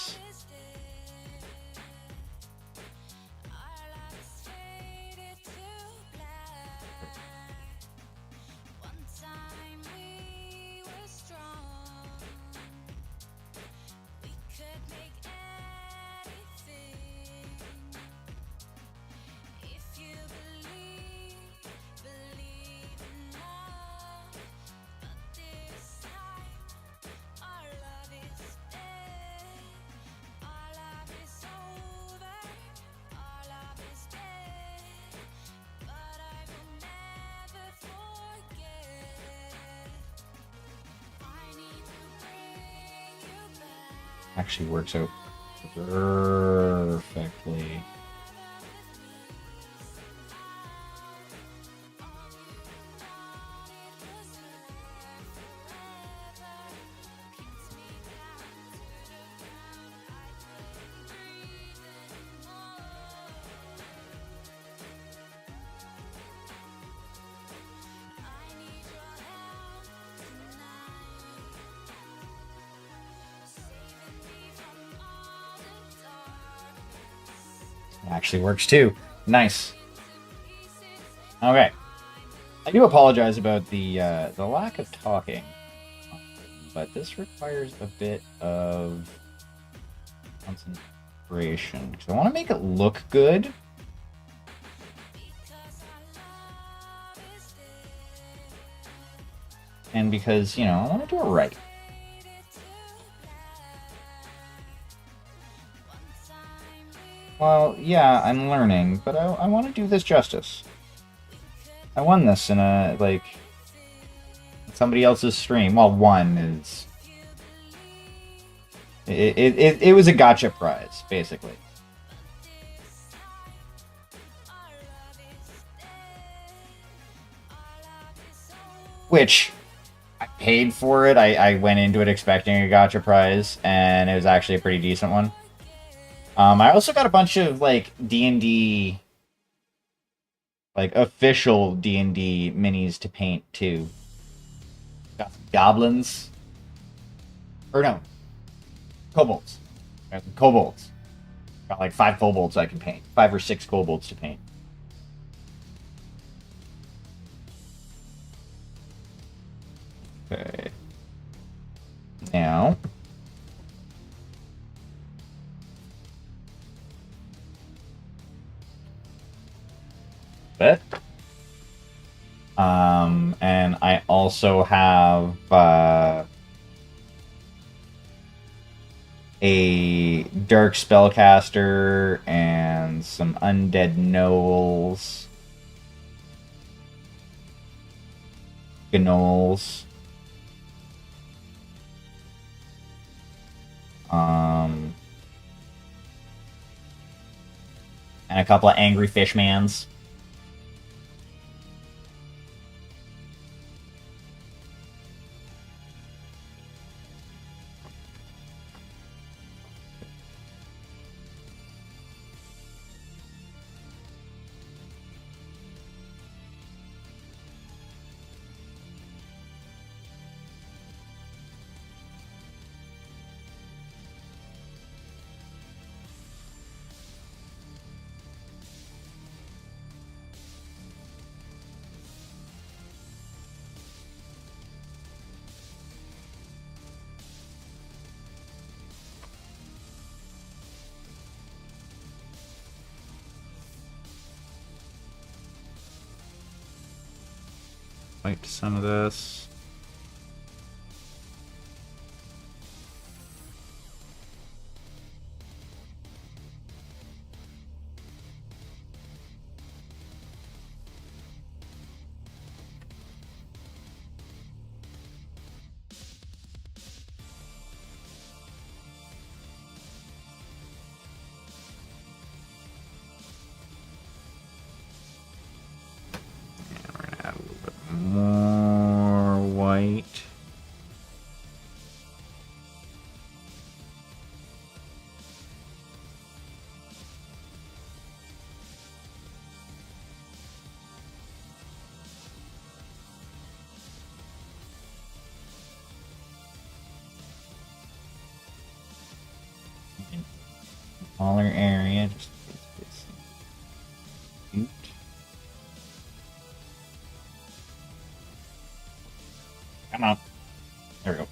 Actually works out perfectly. Actually works too. Nice. Okay. I do apologize about the lack of talking, but this requires a bit of concentration because I want to make it look good. And because, you know, I want to do it right. Well, yeah, I'm learning, but I want to do this justice. I won this in a, like, somebody else's stream. Well, one is... It was a gotcha prize, basically. Which, I paid for it. I went into it expecting a gotcha prize, and it was actually a pretty decent one. I also got a bunch of, like, D&D... like, official D&D minis to paint, too. Got some goblins. Or no. Kobolds. Got some kobolds. Got, like, 5 kobolds I can paint. 5 or 6 kobolds to paint. Okay. Now... bit. And I also have a dark spellcaster and some undead gnolls. Gnolls. And a couple of angry fishmans. Wipe some of this. Add a little bit more Smaller area. Just cute. Come on. There we go.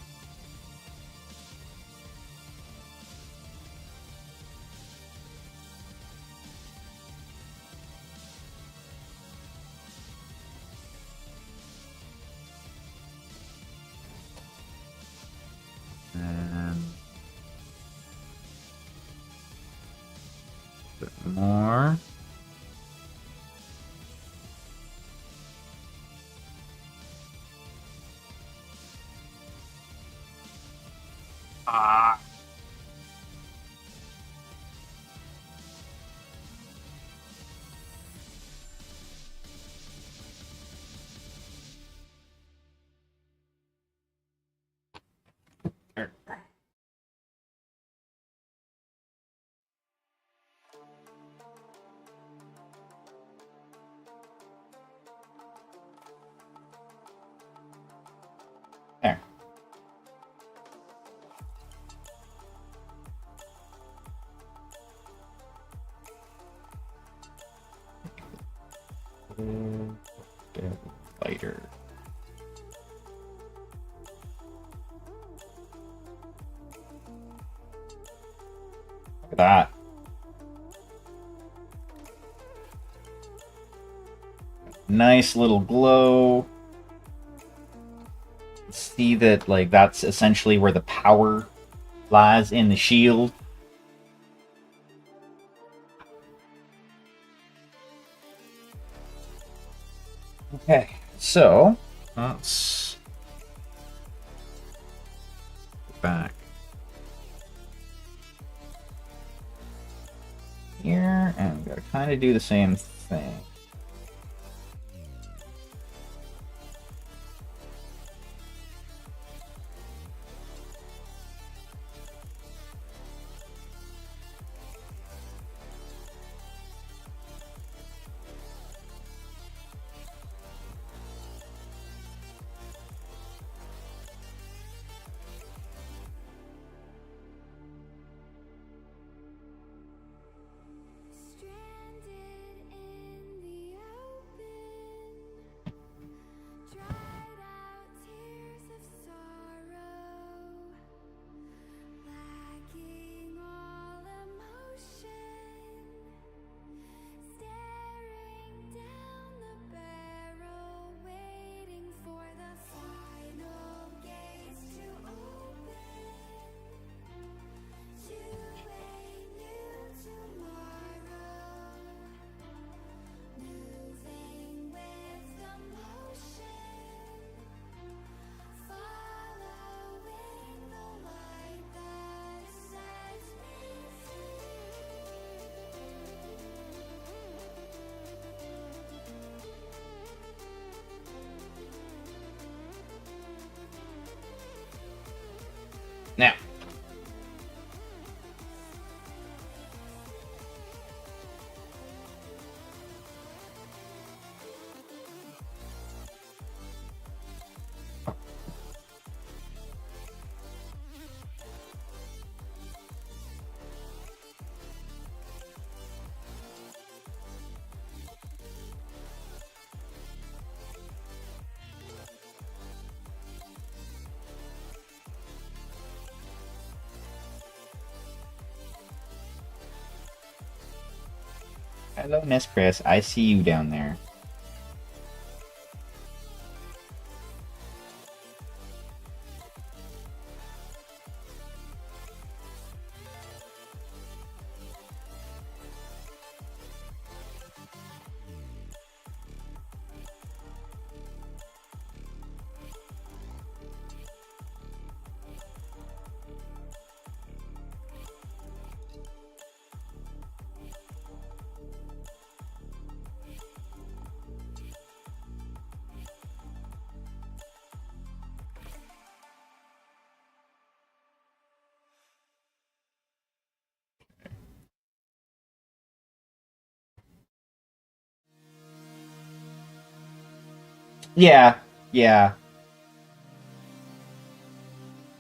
And a bit more. Ah. There. Lighter. Look at that. Nice little glow. See that, like, that's essentially where the power lies in the shield. Okay, so let's go back here, and we gotta kind of do the same thing. Now, hello, Nespris. I see you down there. Yeah, yeah.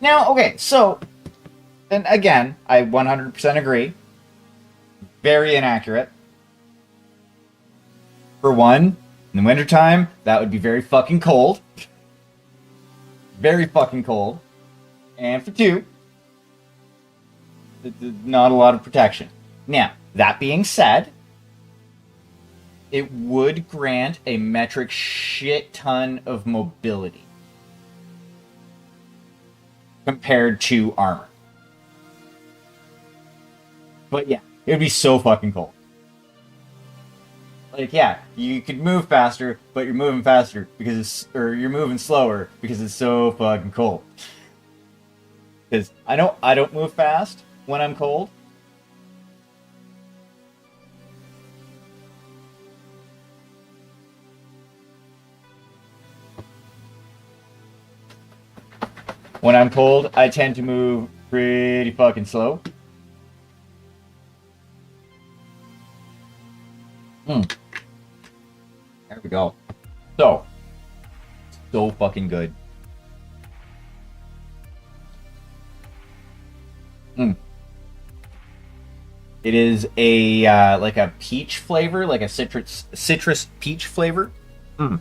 Now, okay, so, and again, I 100% agree. Very inaccurate. For one, in the wintertime, that would be very fucking cold. Very fucking cold. And for two, not a lot of protection. Now, that being said, it would grant a metric shit ton of mobility compared to armor. But yeah, it would be so fucking cold. Like, yeah, you could move faster, but you're moving faster because it's, or you're moving slower because it's so fucking cold. Because I know I don't move fast when I'm cold. When I'm cold, I tend to move pretty fucking slow. There we go. So fucking good. It is a like a peach flavor, like a citrus peach flavor. Okay,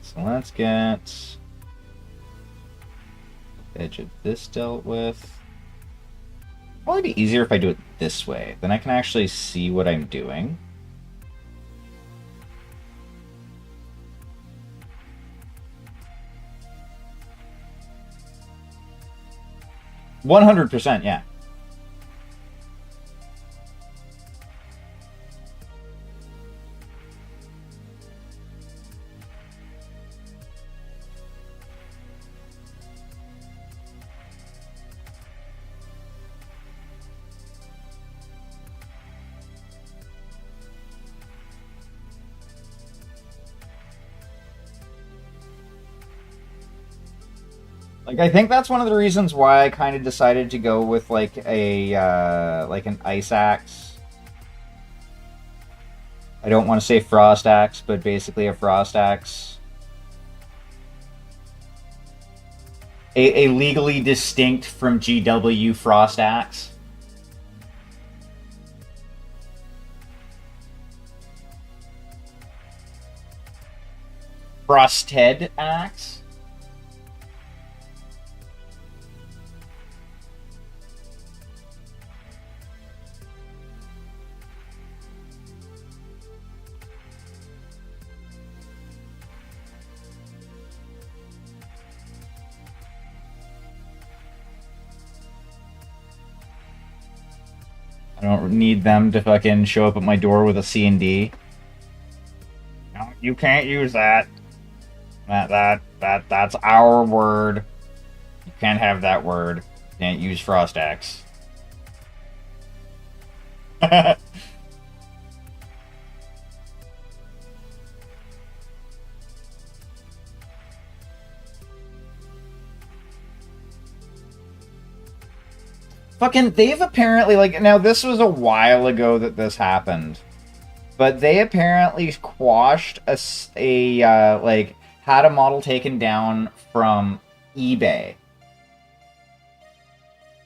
so let's get edge of this dealt with. Probably be easier if I do it this way. Then I can actually see what I'm doing. %, yeah. Like, I think that's one of the reasons why I kind of decided to go with like a like an ice axe. I don't want to say frost axe, but basically a frost axe. A legally distinct from GW frost axe. Frosted axe. I don't need them to fucking show up at my door with a C&D. No, you can't use that. That's our word. You can't have that word. You can't use frost axe. Fucking, they've apparently, like, now this was a while ago that this happened, but they apparently quashed like, had a model taken down from eBay.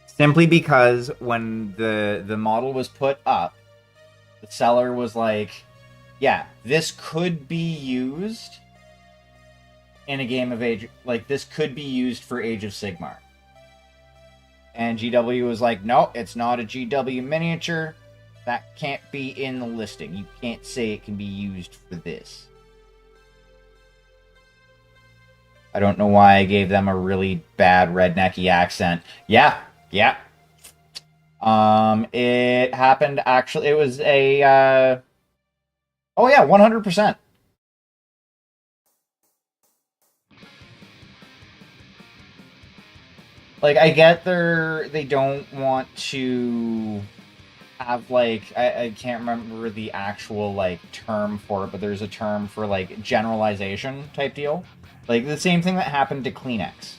Simply because when the model was put up, the seller was like, yeah, this could be used in a game of Age, like, this could be used for Age of Sigmar. And GW was like, no, it's not a GW miniature. That can't be in the listing. You can't say it can be used for this. I don't know why I gave them a really bad rednecky accent. Yeah. It happened, actually, it was a, oh yeah, 100%. Like, I get they don't want to have, like, I can't remember the actual, like, term for it, but there's a term for, like, generalization type deal. Like, the same thing that happened to Kleenex.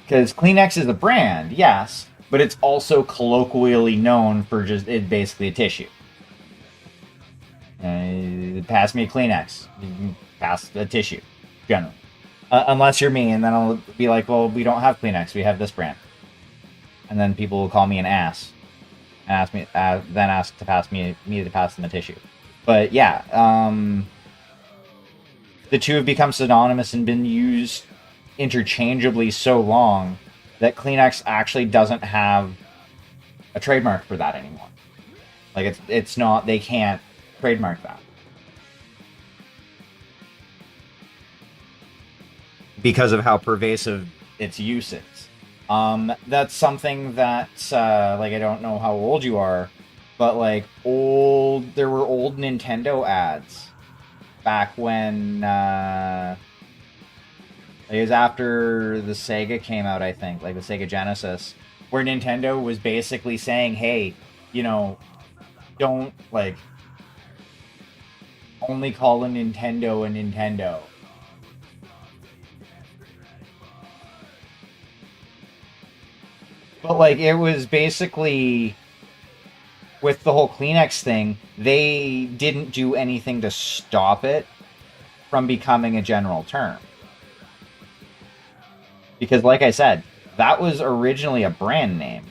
Because Kleenex is a brand, yes, but it's also colloquially known for just, it's basically a tissue. Pass me a Kleenex. You can pass a tissue, generally. Unless you're me, and then I'll be like, well, we don't have Kleenex. We have this brand. And then people will call me an ass and ask to pass me to pass them a tissue. But yeah, the two have become synonymous and been used interchangeably so long that Kleenex actually doesn't have a trademark for that anymore. Like it's not, they can't trademark that because of how pervasive its use is. That's something that like, I don't know how old you are, but like there were old Nintendo ads back when it was after the Sega came out, I think, like the Sega Genesis, where Nintendo was basically saying, hey, you know, don't like only call a Nintendo a Nintendo. But like, it was basically, with the whole Kleenex thing, they didn't do anything to stop it from becoming a general term. Because like I said, that was originally a brand name.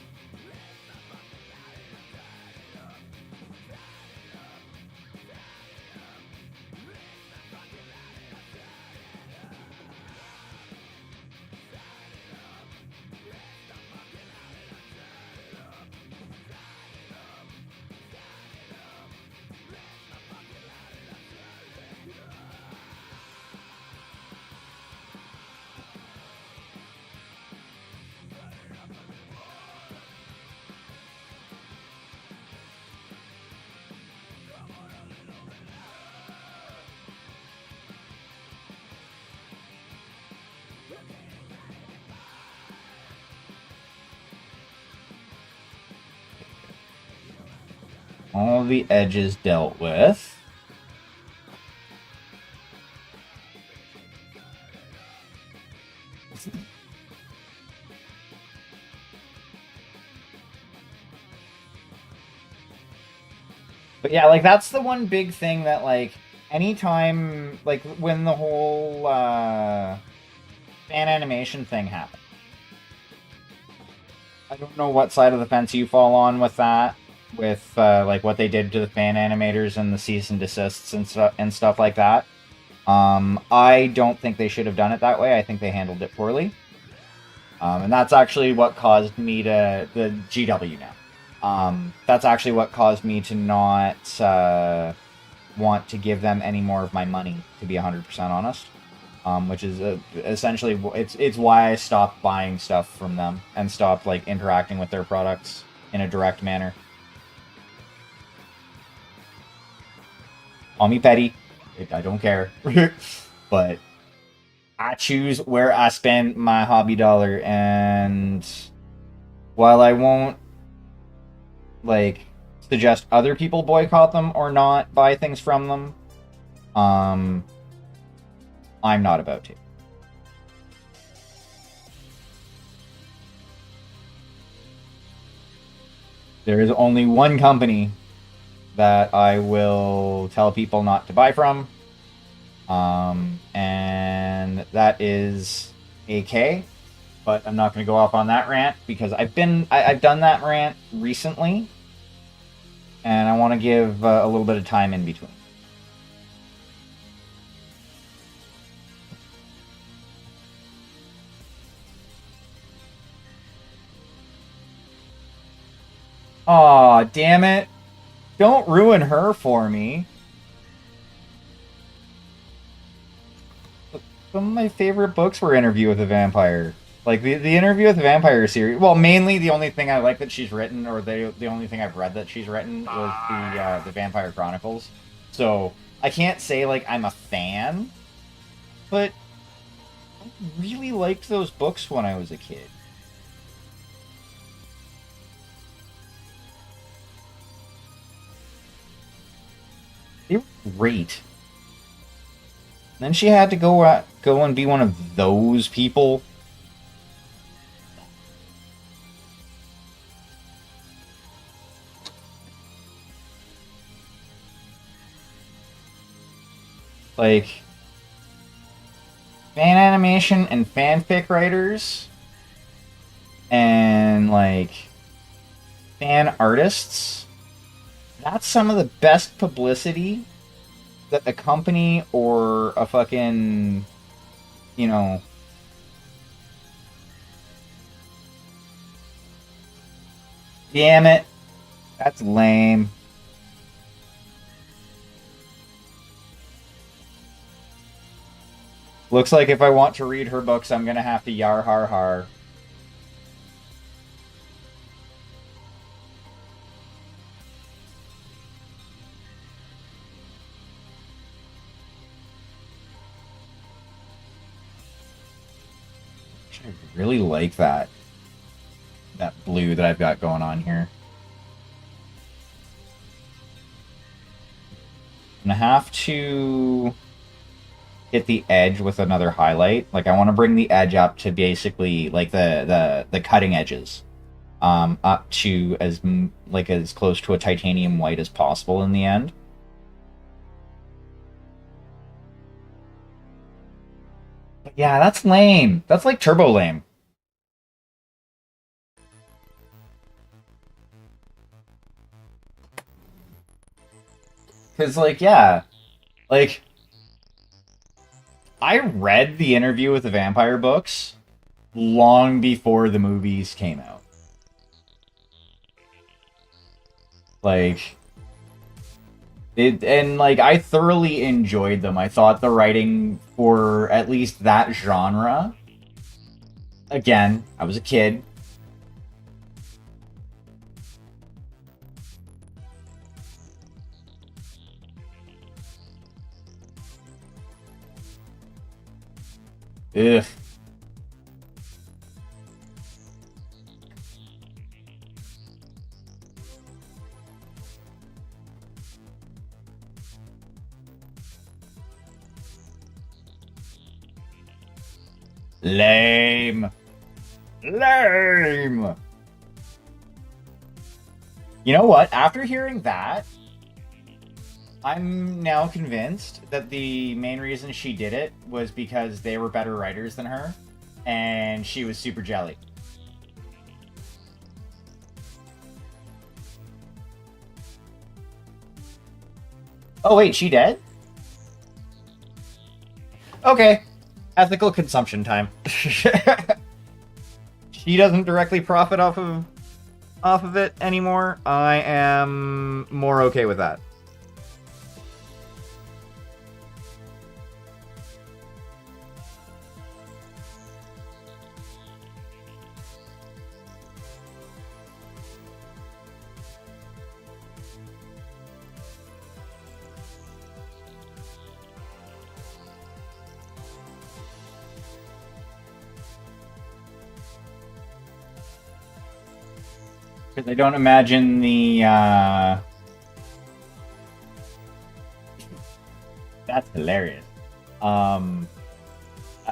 All the edges dealt with. But yeah, like that's the one big thing that like anytime, like when the whole fan animation thing happened. I don't know what side of the fence you fall on with that, with like what they did to the fan animators and the cease and desists and stuff like that. I don't think they should have done it that way. I think they handled it poorly. And that's actually what caused me to the GW now. That's actually what caused me to not want to give them any more of my money, to be 100% honest. Which is essentially it's why I stopped buying stuff from them and stopped like interacting with their products in a direct manner. Call me petty, I don't care, but I choose where I spend my hobby dollar, and while I won't like suggest other people boycott them or not buy things from them, I'm not about to. There is only one company that I will tell people not to buy from, and that is AK. But I'm not going to go off on that rant because I've done that rant recently, and I want to give a little bit of time in between. Aw, damn it. Don't ruin her for me. Some of my favorite books were Interview with a Vampire. Like, the Interview with a Vampire series. Well, mainly the only thing I like that she's written, or the only thing I've read that she's written, was the Vampire Chronicles. So, I can't say, like, I'm a fan, but I really liked those books when I was a kid. They were great. Then she had to go and be one of those people. Like, fan animation and fanfic writers and, like, fan artists, that's some of the best publicity that a company or a fucking, you know, damn it, that's lame. Looks like if I want to read her books, I'm gonna have to yar har har. I really like that blue that I've got going on here. I'm gonna have to hit the edge with another highlight. Like I want to bring the edge up to basically like the cutting edges, up to like as close to a titanium white as possible in the end. But yeah, that's lame. That's like turbo lame. Cause like yeah, like I read the interview with the vampire books long before the movies came out. Like it, and like I thoroughly enjoyed them. I thought the writing for at least that genre. Again, I was a kid. Ugh. Lame. Lame. You know what? After hearing that, I'm now convinced that the main reason she did it was because they were better writers than her, and she was super jelly. Oh wait, she dead? Okay. Ethical consumption time. She doesn't directly profit off of it anymore. I am more okay with that. Because I don't imagine the that's hilarious. Um,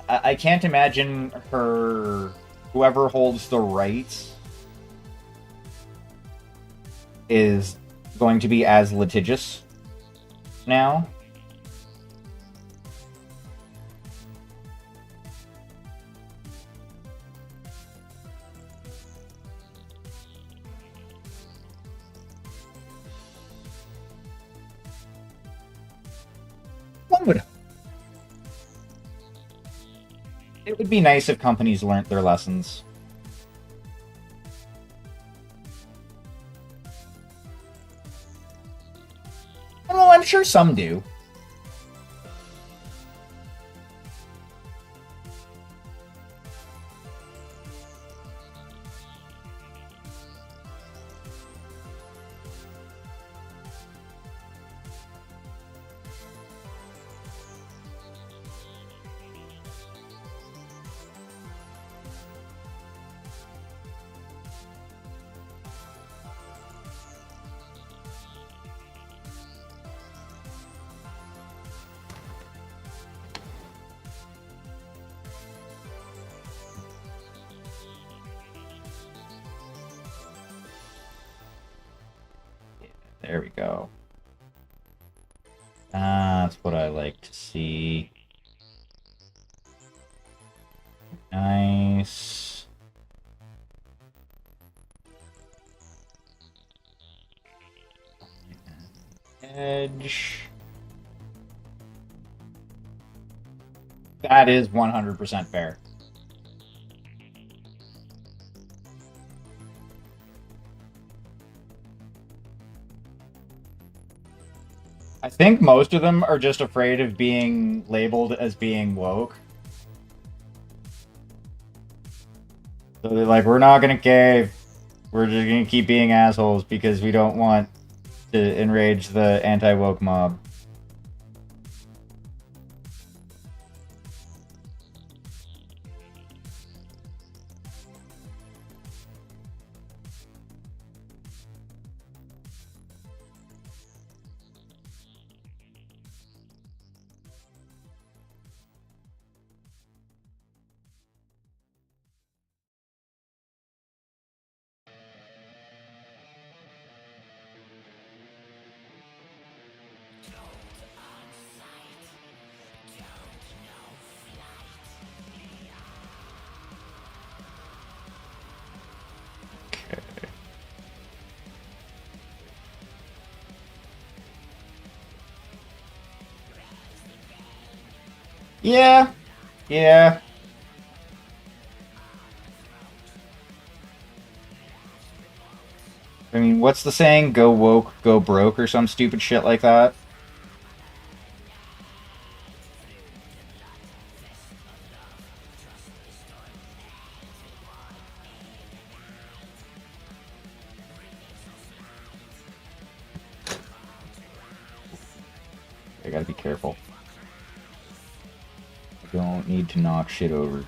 I can't imagine her whoever holds the rights is going to be as litigious now. One would. It would be nice if companies learned their lessons. Well, I'm sure some do. There we go. That's what I like to see. Nice. Edge. That is 100% fair. I think most of them are just afraid of being labeled as being woke. So they're like, we're not gonna cave. We're just gonna keep being assholes because we don't want to enrage the anti-woke mob. Yeah. Yeah. I mean, what's the saying? Go woke, go broke, or some stupid shit like that? I gotta be careful. I don't need to knock shit over.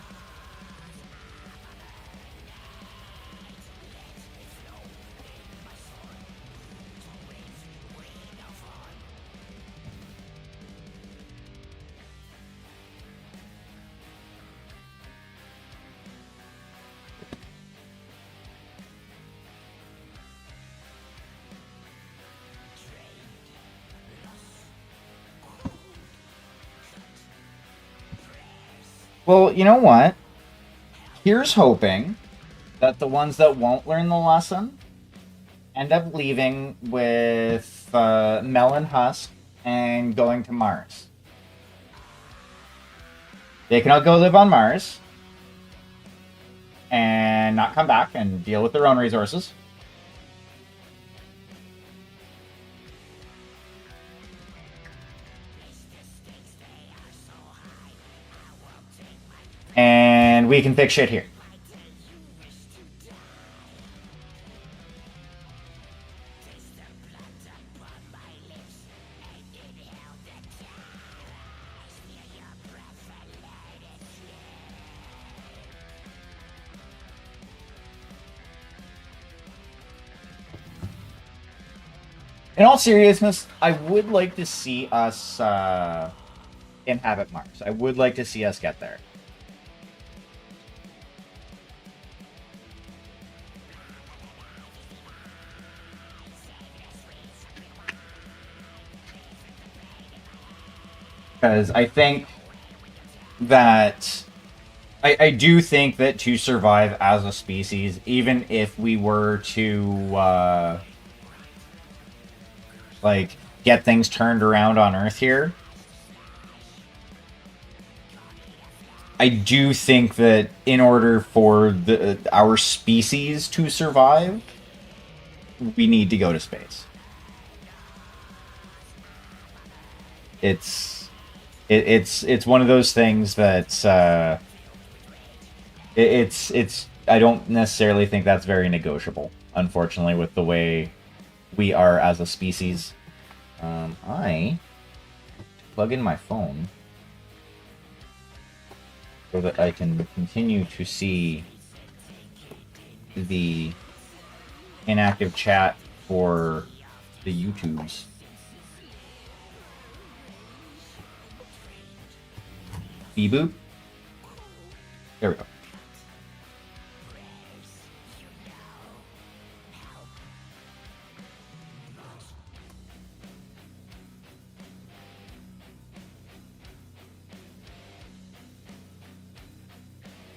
Well, you know what? Here's hoping that the ones that won't learn the lesson end up leaving with Melon Husk and going to Mars. They can all go live on Mars and not come back and deal with their own resources. And we can fix shit here. In all seriousness, I would like to see us inhabit Mars. I would like to see us get there. Because I think that I do think that to survive as a species, even if we were to like get things turned around on Earth here, I do think that in order for our species to survive, we need to go to space. It's one of those things that it's I don't necessarily think that's very negotiable. Unfortunately, with the way we are as a species, I plug in my phone so that I can continue to see the inactive chat for the YouTubes. Boop. There we go.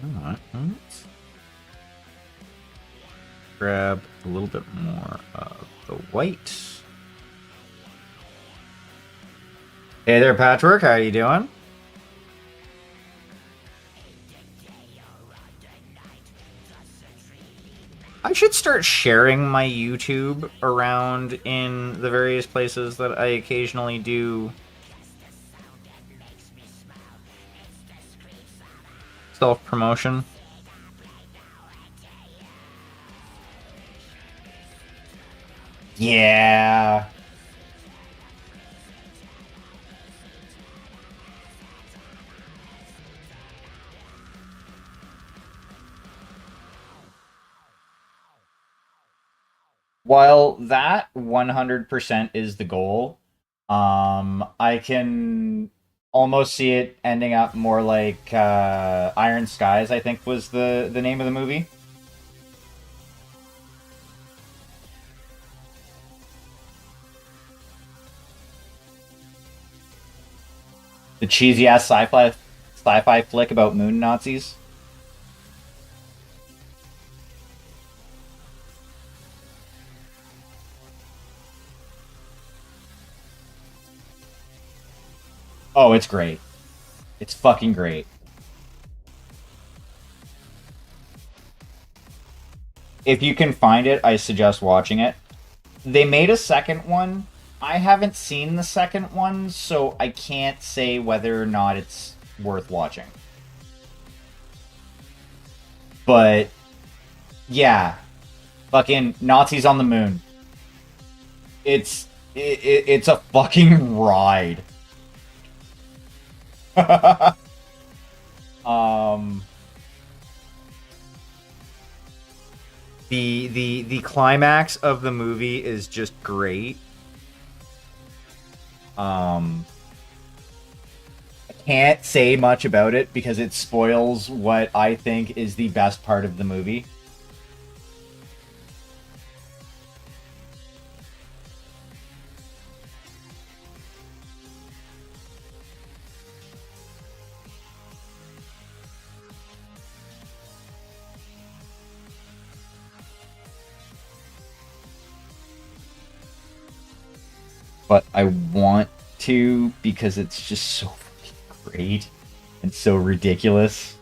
Alright, let's grab a little bit more of the white. Hey there, Patchwork. How you doing? I should start sharing my YouTube around in the various places that I occasionally do self-promotion. Yeah. While that 100% is the goal, I can almost see it ending up more like Iron Skies, I think was the name of the movie. The cheesy ass sci-fi flick about moon Nazis. Oh, it's great. It's fucking great. If you can find it, I suggest watching it. They made a second one. I haven't seen the second one, so I can't say whether or not it's worth watching. But yeah, fucking Nazis on the moon. It's a fucking ride. um the climax of the movie is just great. I can't say much about it because it spoils what I think is the best part of the movie. But I want to because it's just so fucking great and so ridiculous.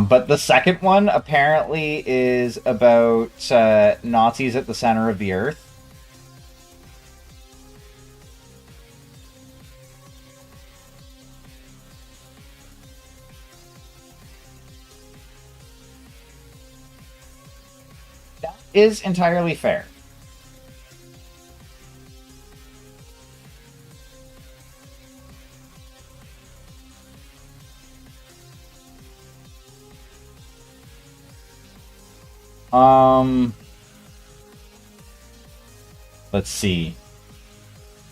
But the second one apparently is about Nazis at the center of the earth. That is entirely fair. Um, let's see.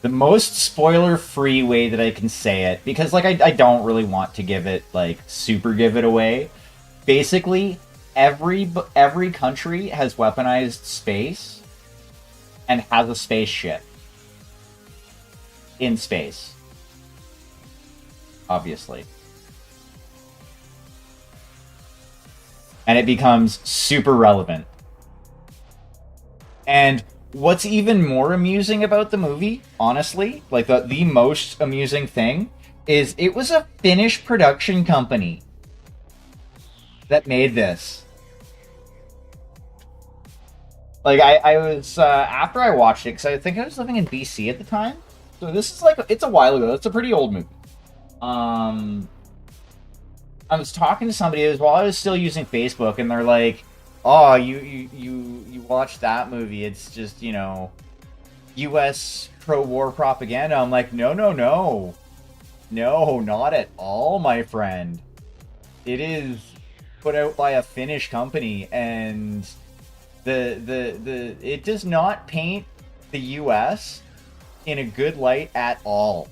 The most spoiler-free way that I can say it, because like I don't really want to give it like super give it away. Basically, every country has weaponized space and has a spaceship in space. Obviously. And it becomes super relevant. And what's even more amusing about the movie, honestly, like the most amusing thing, is it was a Finnish production company that made this. Like I was after I watched it because I think I was living in BC at the time, so this is like it's a while ago. It's a pretty old movie. Um, I was talking to somebody as while I was still using Facebook, and they're like, "Oh, you watched that movie? It's just U.S. pro-war propaganda." I'm like, "No, no, no, no, not at all, my friend. It is put out by a Finnish company, and the it does not paint the U.S. in a good light at all.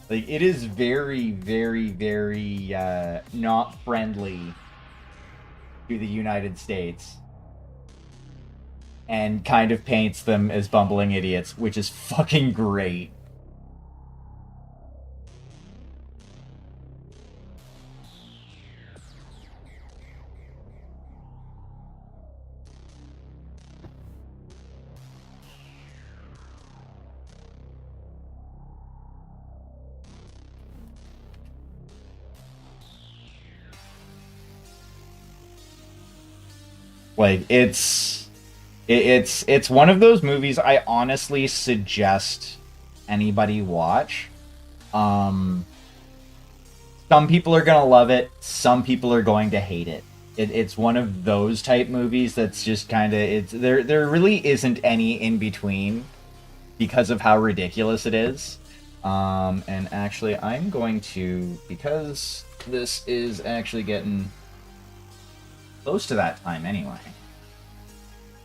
Like it is very, very, very not friendly to the United States. and kind of paints them as bumbling idiots, which is fucking great. Like it's one of those movies I honestly suggest anybody watch. Um, some people are gonna love it. Some people are going to hate it. It's one of those type movies that's just kind of it's there. There really isn't any in between because of how ridiculous it is. And actually, I'm going to, because this is actually getting close to that time anyway.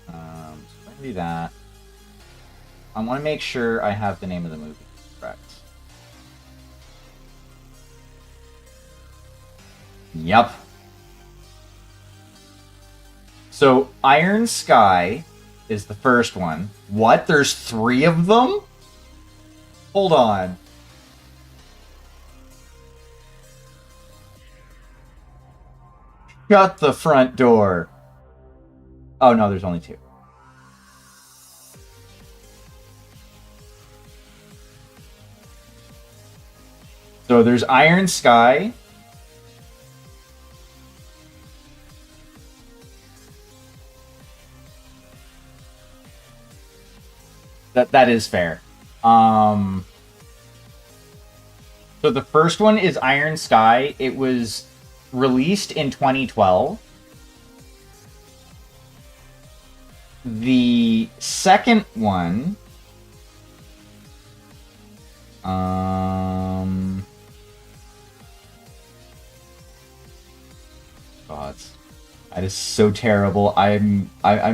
So I'm gonna do that. I want to make sure I have the name of the movie correct. Yep. So Iron Sky is the first one. What? There's 3 of them? Hold on. Shut the front door. Oh no, there's only 2. So there's Iron Sky. That is fair. So the first one is Iron Sky. It was released in 2012. The second one, God, that is so terrible. I'm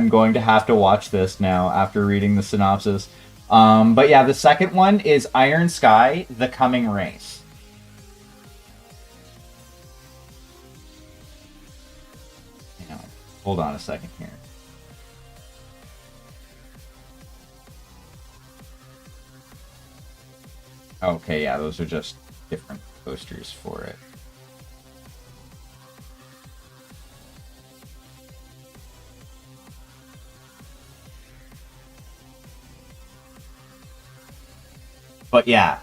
going to have to watch this now after reading the synopsis. But yeah, the second one is Iron Sky: The Coming Race. You know, hold on a second here. Okay, yeah, those are just different posters for it. But yeah.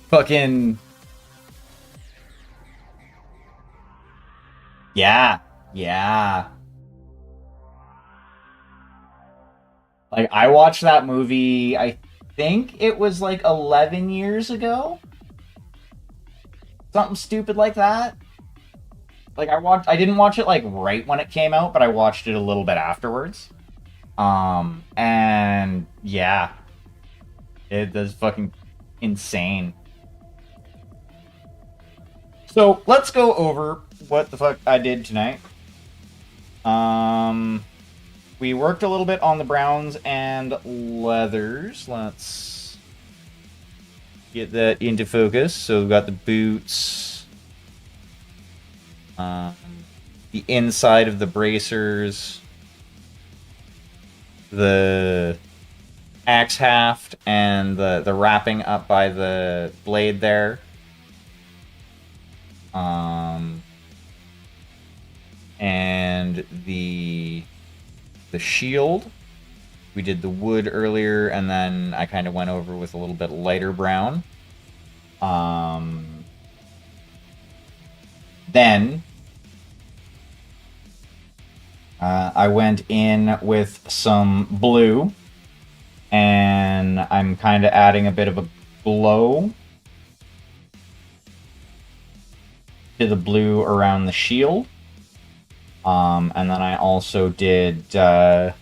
Fucking. Yeah. Yeah. Like, I watched that movie, I think it was like 11 years ago? Something stupid like that. Like, I didn't watch it like right when it came out, but I watched it a little bit afterwards. And yeah, it is fucking insane. So let's go over what the fuck I did tonight. We worked a little bit on the browns and leathers. Let's get that into focus. So we've got the boots, the inside of the bracers, the axe haft, and the wrapping up by the blade there. And the shield. We did the wood earlier, and then I kind of went over with a little bit lighter brown. Then I went in with some blue, and I'm kind of adding a bit of a glow to the blue around the shield. And then I also did the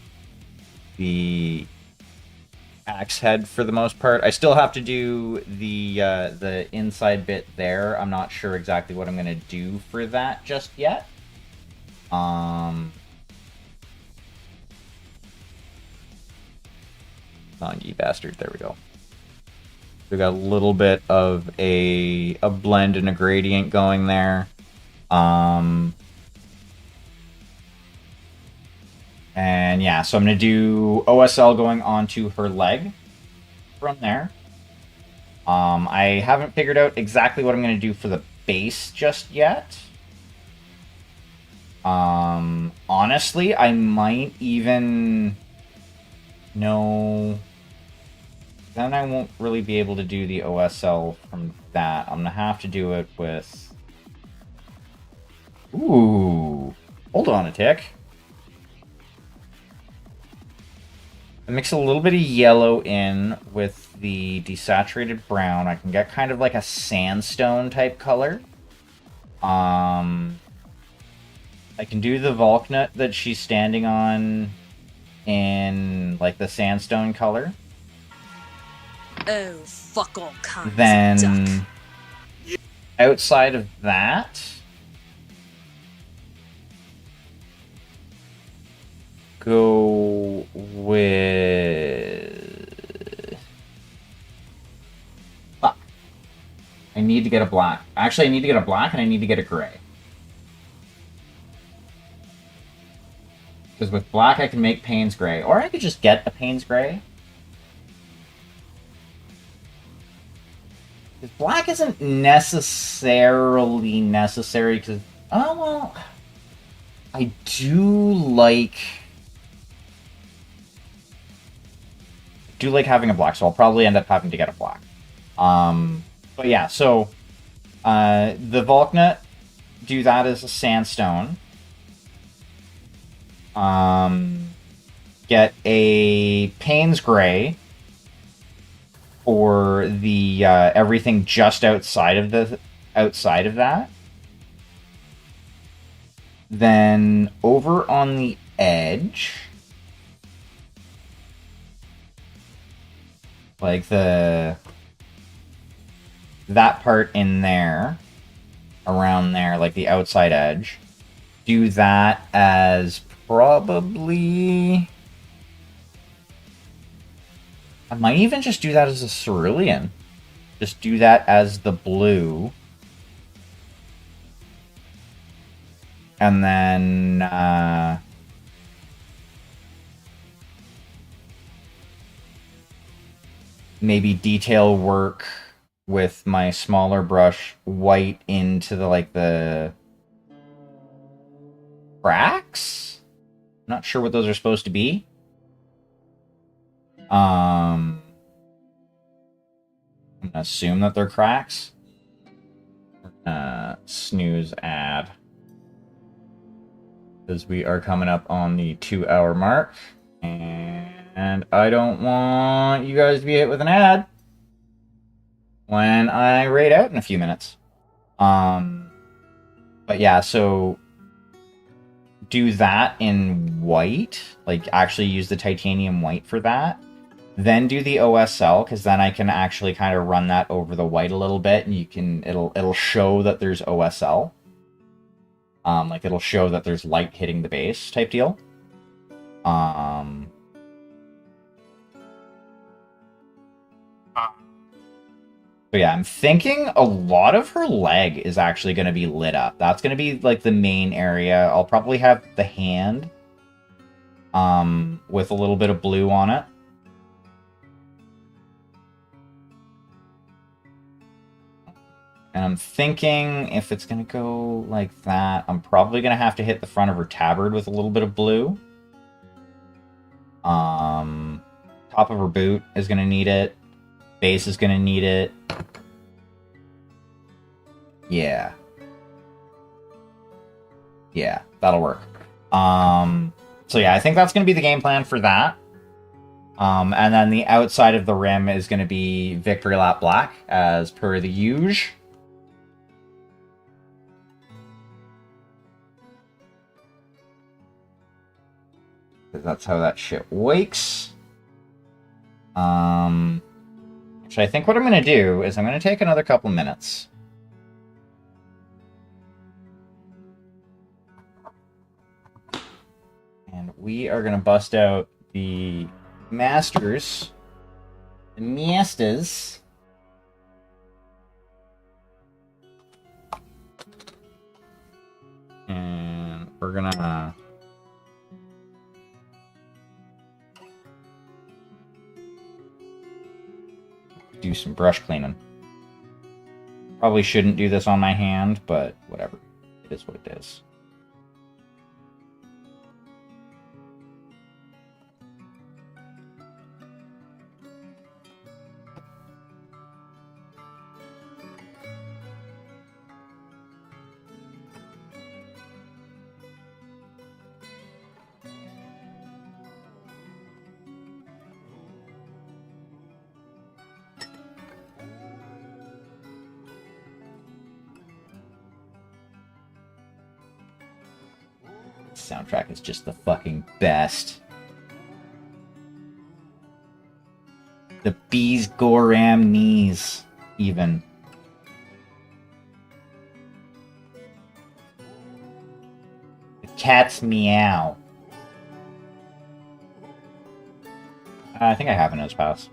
axe head for the most part. I still have to do the inside bit there. I'm not sure exactly what I'm going to do for that just yet. Non-ye bastard. There we go. We got a little bit of a blend and a gradient going there. And yeah, so I'm going to do OSL going onto her leg from there. I haven't figured out exactly what I'm going to do for the base just yet. Honestly, I might even... No... Then I won't really be able to do the OSL from that. I'm going to have to do it with... Ooh. Hold on a tick. I mix a little bit of yellow in with the desaturated brown. I can get kind of like a sandstone type color. I can do the Volknut that she's standing on in like the sandstone color. Oh, fuck all kinds Then of duck. outside of that, go with... Fuck. I need to get a black. Actually, I need to get a black and I need to get a gray. Because with black, I can make Payne's Gray. Or I could just get a Payne's Gray. Because black isn't necessarily necessary, because... Oh, well... I do like having a black, so I'll probably end up having to get a black. But yeah, so... the Volknut, do that as a sandstone. Get a Payne's Gray for the everything just outside of that. Then over on the edge, like that part in there, around there, like the outside edge, do that as probably... I might even just do that as a cerulean. Just do that as the blue. And then... maybe detail work with my smaller brush white into the cracks? I'm not sure what those are supposed to be. I'm gonna assume that they're cracks. Snooze ad. Because we are coming up on the 2-hour mark. And I don't want you guys to be hit with an ad when I raid out in a few minutes. But yeah, so do that in white. Like, actually use the titanium white for that. Then do the OSL, because then I can actually kind of run that over the white a little bit, and it'll show that there's OSL. Like, it'll show that there's light hitting the base type deal. So yeah, I'm thinking a lot of her leg is actually going to be lit up. That's going to be, like, the main area. I'll probably have the hand with a little bit of blue on it. And I'm thinking if it's going to go like that, I'm probably going to have to hit the front of her tabard with a little bit of blue. Top of her boot is going to need it. Base is going to need it. Yeah. Yeah, that'll work. So yeah, I think that's going to be the game plan for that. And then the outside of the rim is going to be Victory Lap Black, as per the usual. That's how that shit wakes. So I think what I'm going to do is I'm going to take another couple minutes. And we are going to bust out the Masters. The Masters. gonna do some brush cleaning. Probably shouldn't do this on my hand, but whatever. It is what it is. Soundtrack is just the fucking best. The bees goram knees, even. The cat's meow. I think I have a nose pass.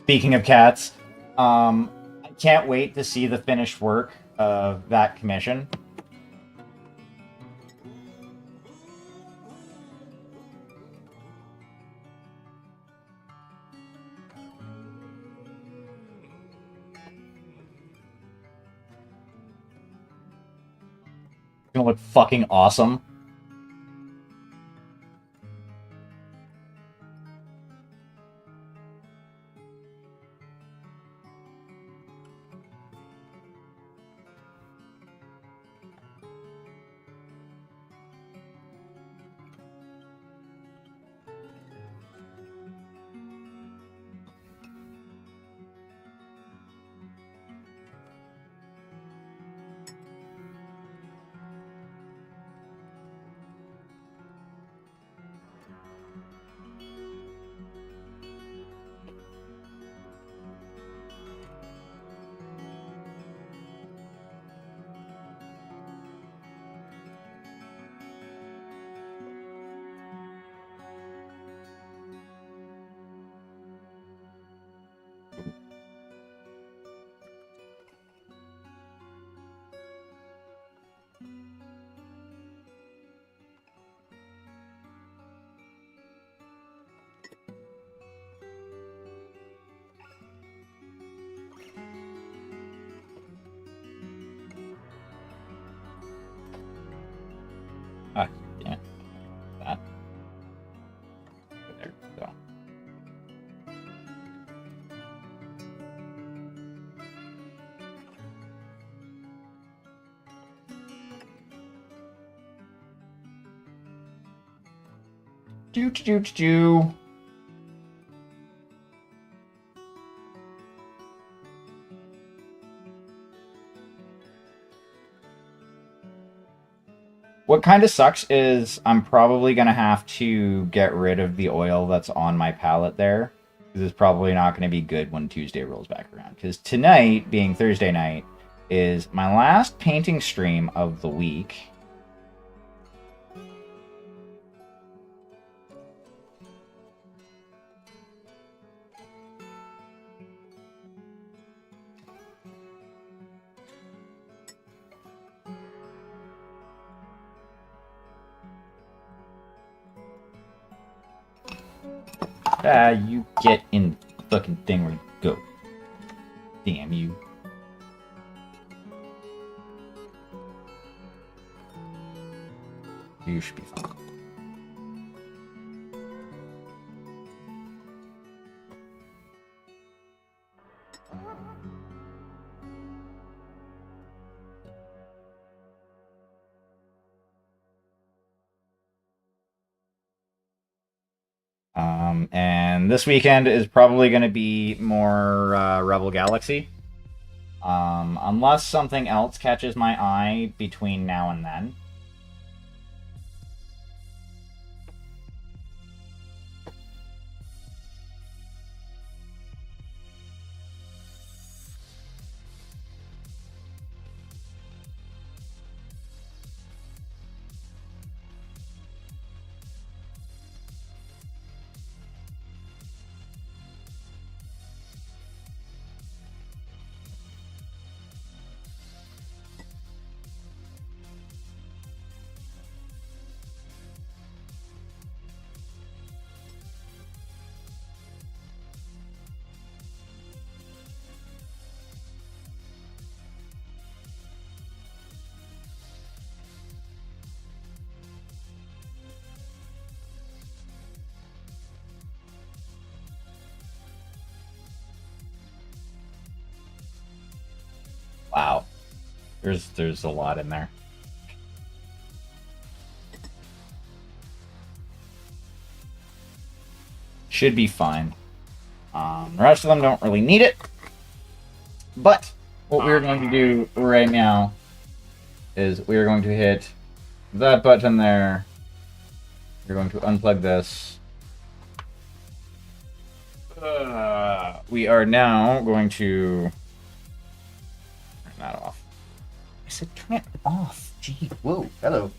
Speaking of cats, I can't wait to see the finished work of that commission. It's gonna look fucking awesome. Ah, yeah. That. There we go. Do. What kind of sucks is I'm probably going to have to get rid of the oil that's on my palette there. Because it's probably not going to be good when Tuesday rolls back around. Because tonight, being Thursday night, is my last painting stream of the week. You get in the fucking thing where you go. Damn you. You should be fine. And this weekend is probably going to be more Rebel Galaxy. Unless something else catches my eye between now and then. There's a lot in there. Should be fine. The rest of them don't really need it. But what we're going to do right now is we're going to hit that button there. We're going to unplug this. We are now going to turn that off. I said turn it off. Gee, whoa, hello.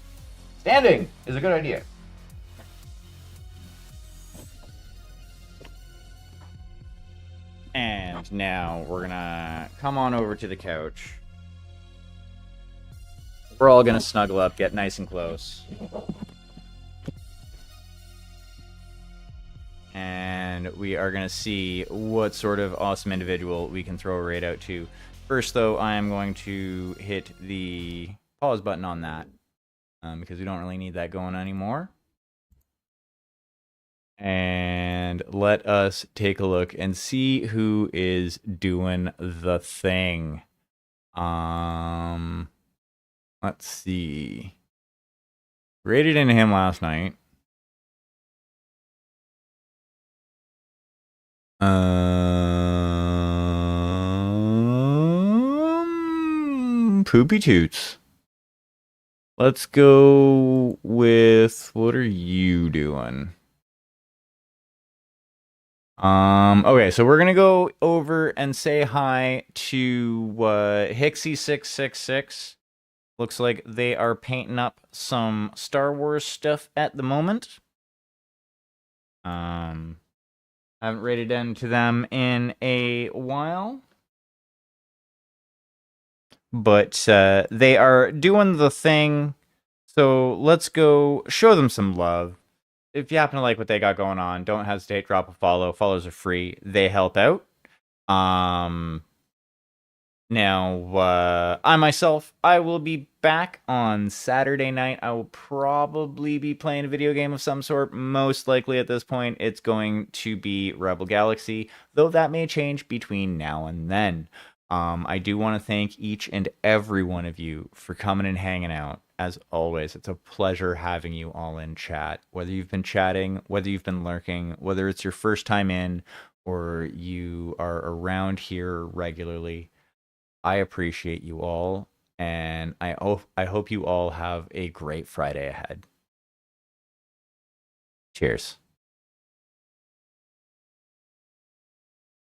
Standing is a good idea. And now we're gonna come on over to the couch. We're all gonna snuggle up, get nice and close. And we are gonna see what sort of awesome individual we can throw a raid out to. First, though, I am going to hit the pause button on that because we don't really need that going anymore. And let us take a look and see who is doing the thing. Let's see. Raided into him last night. Poopy Toots. Let's go with, what are you doing? Okay, so we're gonna go over and say hi to Hixie666. Looks like they are painting up some Star Wars stuff at the moment. I haven't raided into them in a while. But they are doing the thing, so let's go show them some love. If you happen to like what they got going on, don't hesitate, drop a follow. Follows are free. They help out. Now, I myself, I will be back on Saturday night. I will probably be playing a video game of some sort. Most likely at this point, it's going to be Rebel Galaxy, though that may change between now and then. I do want to thank each and every one of you for coming and hanging out. As always, it's a pleasure having you all in chat. Whether you've been chatting, whether you've been lurking, whether it's your first time in, or you are around here regularly, I appreciate you all, and I hope you all have a great Friday ahead. Cheers.